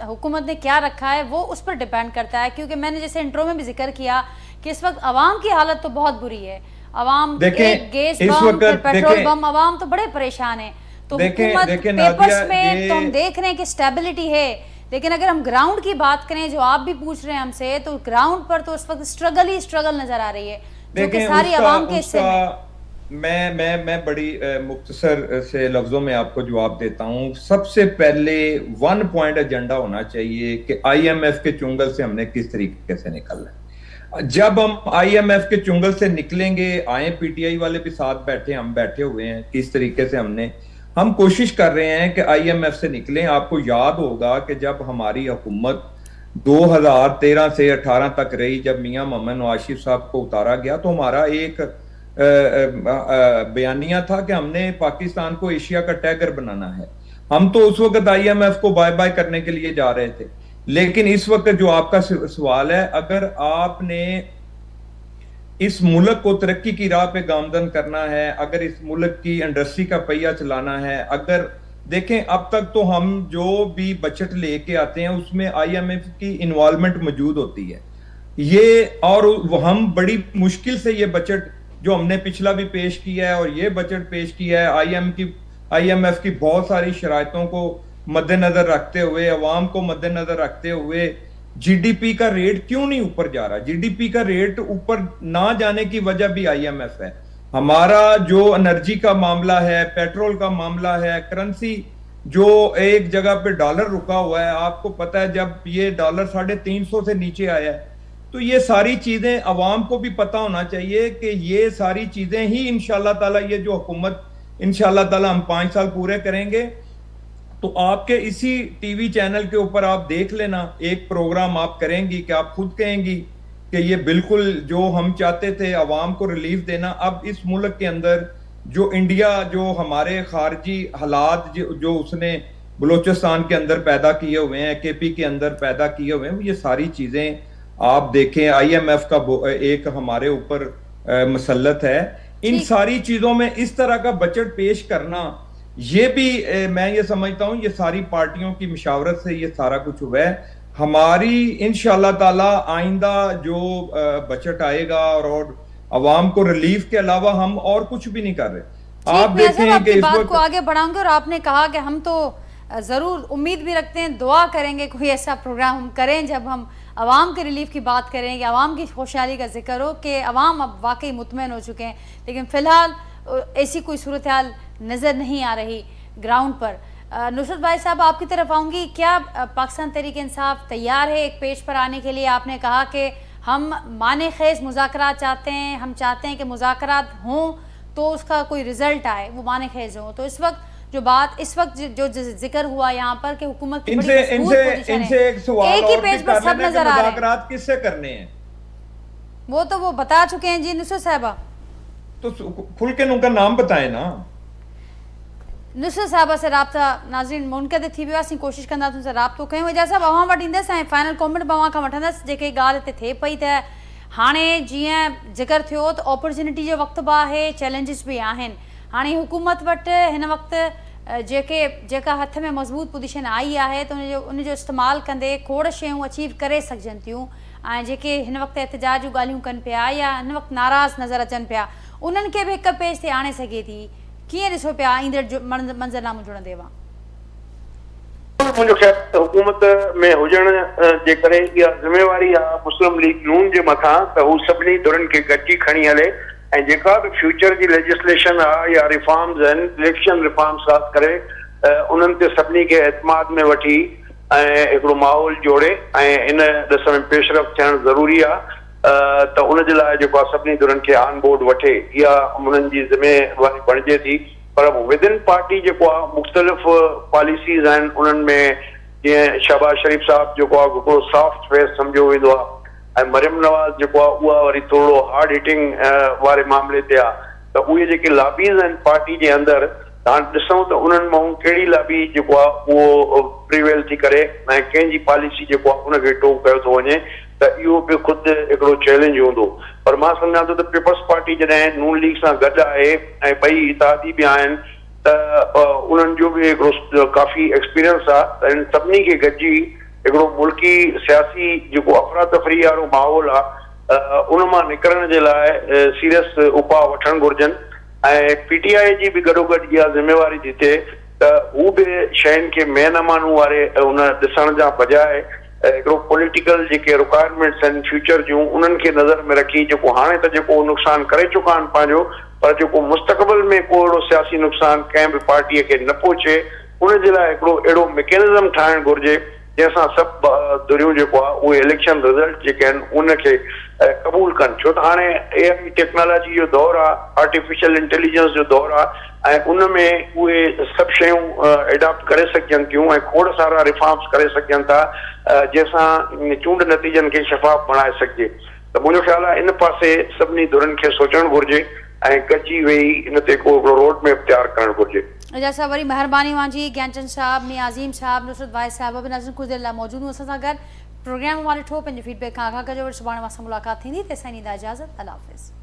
حکومت نے کیا رکھا ہے, وہ اس پر ڈیپینڈ کرتا ہے. کیونکہ میں نے جیسے انٹرو میں بھی ذکر کیا کہ اس وقت عوام کی حالت تو بہت بری ہے, عوام گیس بم, پیٹرول بم, عوام تو بڑے پریشان ہیں. تو حکومت پیپرز میں تو ہم دیکھ رہے ہیں کہ سٹیبلٹی ہے, لیکن اگر ہم گراؤنڈ کی بات کریں جو آپ بھی پوچھ رہے ہیں ہم سے, تو گراؤنڈ پر تو اس وقت اسٹرگل ہی اسٹرگل نظر آ رہی ہے جو کہ ساری عوام کے حصے میں. میں بڑی مختصر سے لفظوں میں آپ کو جواب دیتا ہوں. سب سے پہلے 1 پوائنٹ ایجنڈا ہونا چاہیے کہ آئی ایم ایف کے چنگل سے ہم نے کس طریقے سے نکلنا ہے. جب ہم آئی ایم ایف کے چنگل سے نکلیں گے, آئیں پی ٹی آئی والے بھی ساتھ بیٹھے, ہم بیٹھے ہوئے ہیں, کس طریقے سے ہم کوشش کر رہے ہیں کہ آئی ایم ایف سے نکلیں. آپ کو یاد ہوگا کہ جب ہماری حکومت 2013 سے 18 تک رہی, جب میاں محمد نواز شریف صاحب کو اتارا گیا تو ہمارا ایک بیانیہ تھا کہ ہم نے پاکستان کو ایشیا کا ٹائگر بنانا ہے. ہم تو اس وقت آئی ایم ایف کو بائے بائے کرنے کے لیے جا رہے تھے. لیکن اس وقت جو آپ کا سوال ہے, اگر آپ نے اس ملک کو ترقی کی راہ پہ گامزن کرنا ہے, اگر اس ملک کی انڈسٹری کا پہیہ چلانا ہے, اگر دیکھیں اب تک تو ہم جو بھی بجٹ لے کے آتے ہیں اس میں آئی ایم ایف کی انوالومنٹ موجود ہوتی ہے یہ, اور ہم بڑی مشکل سے یہ بجٹ جو ہم نے پچھلا بھی پیش کیا ہے اور یہ بجٹ پیش کیا ہے آئی ایم ایف کی بہت ساری شرائطوں کو مد نظر رکھتے ہوئے, عوام کو مد نظر رکھتے ہوئے, جی ڈی پی کا ریٹ کیوں نہیں اوپر جا رہا؟ جی ڈی پی کا ریٹ اوپر نہ جانے کی وجہ بھی آئی ایم ایف ہے. ہمارا جو انرجی کا معاملہ ہے, پیٹرول کا معاملہ ہے, کرنسی جو ایک جگہ پہ ڈالر رکا ہوا ہے, آپ کو پتا ہے جب یہ ڈالر 350 سے نیچے آیا ہے, تو یہ ساری چیزیں عوام کو بھی پتا ہونا چاہیے کہ یہ ساری چیزیں ہی انشاءاللہ تعالی یہ جو حکومت انشاءاللہ تعالی ہم 5 سال پورے کریں گے. تو آپ کے اسی ٹی وی چینل کے اوپر آپ دیکھ لینا, ایک پروگرام آپ کریں گی کہ آپ خود کہیں گی کہ یہ بالکل جو ہم چاہتے تھے عوام کو ریلیف دینا. اب اس ملک کے اندر جو انڈیا جو ہمارے خارجی حالات جو اس نے بلوچستان کے اندر پیدا کیے ہوئے ہیں, کے پی کے اندر پیدا کیے ہوئے ہیں, یہ ساری چیزیں آپ دیکھیں. آئی ایم ایف کا ایک ہمارے اوپر مسلط ہے. ان ساری چیزوں میں اس طرح کا بجٹ پیش کرنا, یہ بھی میں یہ سمجھتا ہوں یہ ساری پارٹیوں کی مشاورت سے یہ سارا کچھ ہوا ہے. ہماری انشاءاللہ تعالی آئندہ جو بجٹ آئے گا اور عوام کو ریلیف کے علاوہ ہم اور کچھ بھی نہیں کر رہے. آپ دیکھیں کہ اس بات کو آگے بڑھاؤں گے, اور آپ نے کہا کہ ہم تو ضرور امید بھی رکھتے ہیں, دعا کریں گے کوئی ایسا پروگرام ہم کریں جب ہم عوام کے ریلیف کی بات کریں گے, عوام کی خوشحالی کا ذکر ہو کہ عوام اب واقعی مطمئن ہو چکے ہیں. لیکن فی الحال ایسی کوئی صورتحال نظر نہیں آ رہی گراؤنڈ پر. نصرت بھائی صاحب آپ کی طرف آؤں گی, کیا پاکستان تحریک انصاف تیار ہے ایک پیش پر آنے کے لیے؟ آپ نے کہا کہ ہم معنی خیز مذاکرات چاہتے ہیں, ہم چاہتے ہیں کہ مذاکرات ہوں تو اس کا کوئی رزلٹ آئے, وہ معنی خیز ہوں. تو اس وقت जो बात इस वक्त जो जिक्र हुआ यहाँ पर कि हुकूमत की बड़ी इनसे मजबूत इनसे पोजीशन इनसे है, एक सवाल एक ही और भी पेज पर कर सब लेना कि नजर आ रहे हैं। मुज़ाकरात किससे करने हैं, वो तो वो बता चुके हैं जी नुसरत साहबा। तो खुल के उनका नाम बताएं ना। नुसरत साहबा से राब्ता नाज़रीन मुनक़िद थी वियो आहे, कोशिश कंदा तुमसे राब्तो कयूं। इजाज़त साहब अवां वटि ईंदसि ऐं फाइनल कॉमेंट बवां खां वठंदसि। जेके ॻाल्हि हिते थिए पई त हाणे जीअं ज़िक्र थियो त अपॉर्चुनिटी जो वक़्तु बि आहे, चैलेंजिस बि आहिनि। हाणे हुकूमत वटि हिन वक़्तु जेका हथ में मज़बूत पोजीशन आई आहे त उनजो इस्तेमालु कंदे खोड़ शयूं अचीव करे सघजनि थियूं, ऐं जेके हिन वक़्तु एहतिजाज जूं ॻाल्हियूं कनि पिया या हिन वक़्तु नाराज़ नज़र अचनि पिया, उन्हनि खे बि हिक पेज ते आणे सघे थी। कीअं ॾिसो पिया ईंदड़ मंज़रनामो जुड़ंदे वा? मुंहिंजो ख़्यालु हुकूमत में हुजण जे करे इहा ज़िम्मेवारी आहे मुस्लिम लीग नून जे मथां त हू सभिनी धुरनि खे गॾिजी खणी हले ऐं जेका बि फ्यूचर जी लेजिस्लेशन आहे या रिफॉर्म्स आहिनि, इलेक्शन रिफॉर्म्स ख़ासि करे उन्हनि ते सभिनी खे एतमाद में वठी ऐं हिकिड़ो माहौल जोड़े ऐं इन ॾिस में पेशरफ़ थियणु ज़रूरी आहे। त उनजे लाइ जेको आहे सभिनी धुरनि खे ऑन बोर्ड वठे, इहा उन्हनि जी ज़िम्मेवारी बणिजे थी। पर विदिन पार्टी जेको आहे मुख़्तलिफ़ पॉलिसीज़ आहिनि, उन्हनि में जीअं शहबाज शरीफ़ साहब जेको आहे हिकिड़ो सॉफ्ट फेस सम्झो वेंदो आहे, ऐं मरियम नवाज़ जेको आहे उहा वरी थोरो हार्ड हिटिंग वारे मामले ते आहे। त उहे जेके लॉबीज़ आहिनि पार्टी जे अंदरि, हाणे ॾिसूं त उन्हनि मां कहिड़ी लॉबी जेको आहे उहो प्रिवेल थी करे ऐं कंहिंजी पॉलिसी जेको आहे उनखे टो कयो थो वञे, त इहो बि ख़ुदि हिकिड़ो चैलेंज हूंदो। पर मां सम्झां थो त पीपल्स पार्टी जॾहिं नून लीग सां गॾु आहे ऐं ॿई इतिहादी बि आहिनि, त उन्हनि जो बि हिकिड़ो काफ़ी एक्सपीरियंस आहे। त इन सभिनी खे गॾिजी हिकिड़ो मुल्की सियासी जेको अफ़रा तफ़री वारो माहौल आहे उन मां निकिरण जे लाइ सीरियस उपाउ वठणु घुरिजनि। ऐं पीटीआई जी बि गॾोगॾु इहा ज़िम्मेवारी थी थिए त हू बि शयुनि खे मेनमानू वारे उन ॾिसण जा बजाए हिकिड़ो पॉलिटिकल जेके रिक्वायरमेंट्स आहिनि फ्यूचर जूं, उन्हनि खे नज़र में रखी, जेको हाणे त जेको नुक़सानु करे चुका आहिनि पंहिंजो, पर जेको मुस्तक़बिल में को अहिड़ो सियासी नुक़सानु कंहिं बि पार्टीअ खे न पहुचे, उनजे लाइ हिकिड़ो अहिड़ो मैकेनिज़म ठाहिणु घुरिजे जंहिंसां सभु धुरियूं जेको आहे उहे इलेक्शन रिज़ल्ट जेके आहिनि उनखे क़बूल कनि। छो त हाणे AI टेक्नोलॉजी जो दौरु आहे, आर्टिफिशियल इंटेलिजेंस जो दौरु आहे, ऐं उन में उहे सभु शयूं एडॉप्ट करे सघजनि थियूं ऐं खोड़ सारा रिफॉर्म्स करे सघजनि था, जंहिंसां चूंड नतीजनि खे शफ़ाफ़ बणाए सघिजे। त मुंहिंजो ख़्यालु आहे इन पासे सभिनी धुरनि खे सोचणु घुरिजे ऐं गॾिजी वेही इन ते को हिकिड़ो रोड मैप तयारु करणु घुरिजे। एजाज़ साहब वरी महिरबानी वांजी, ज्ञानचंद साहब, मियां अज़ीम साहब, नुसरत भाई साहब बि नाज़रीन कुझु देरि लाइ मौजूदु हूं असां सां गॾु। प्रोग्राम मां ॾिठो, पंहिंजे फीडबैक खां आगाह कजो। वरी सुभाणे मां सां मुलाक़ात थींदी, तेसिताईं ॾींदा इजाज़त। अल्लाह हाफ़िज़।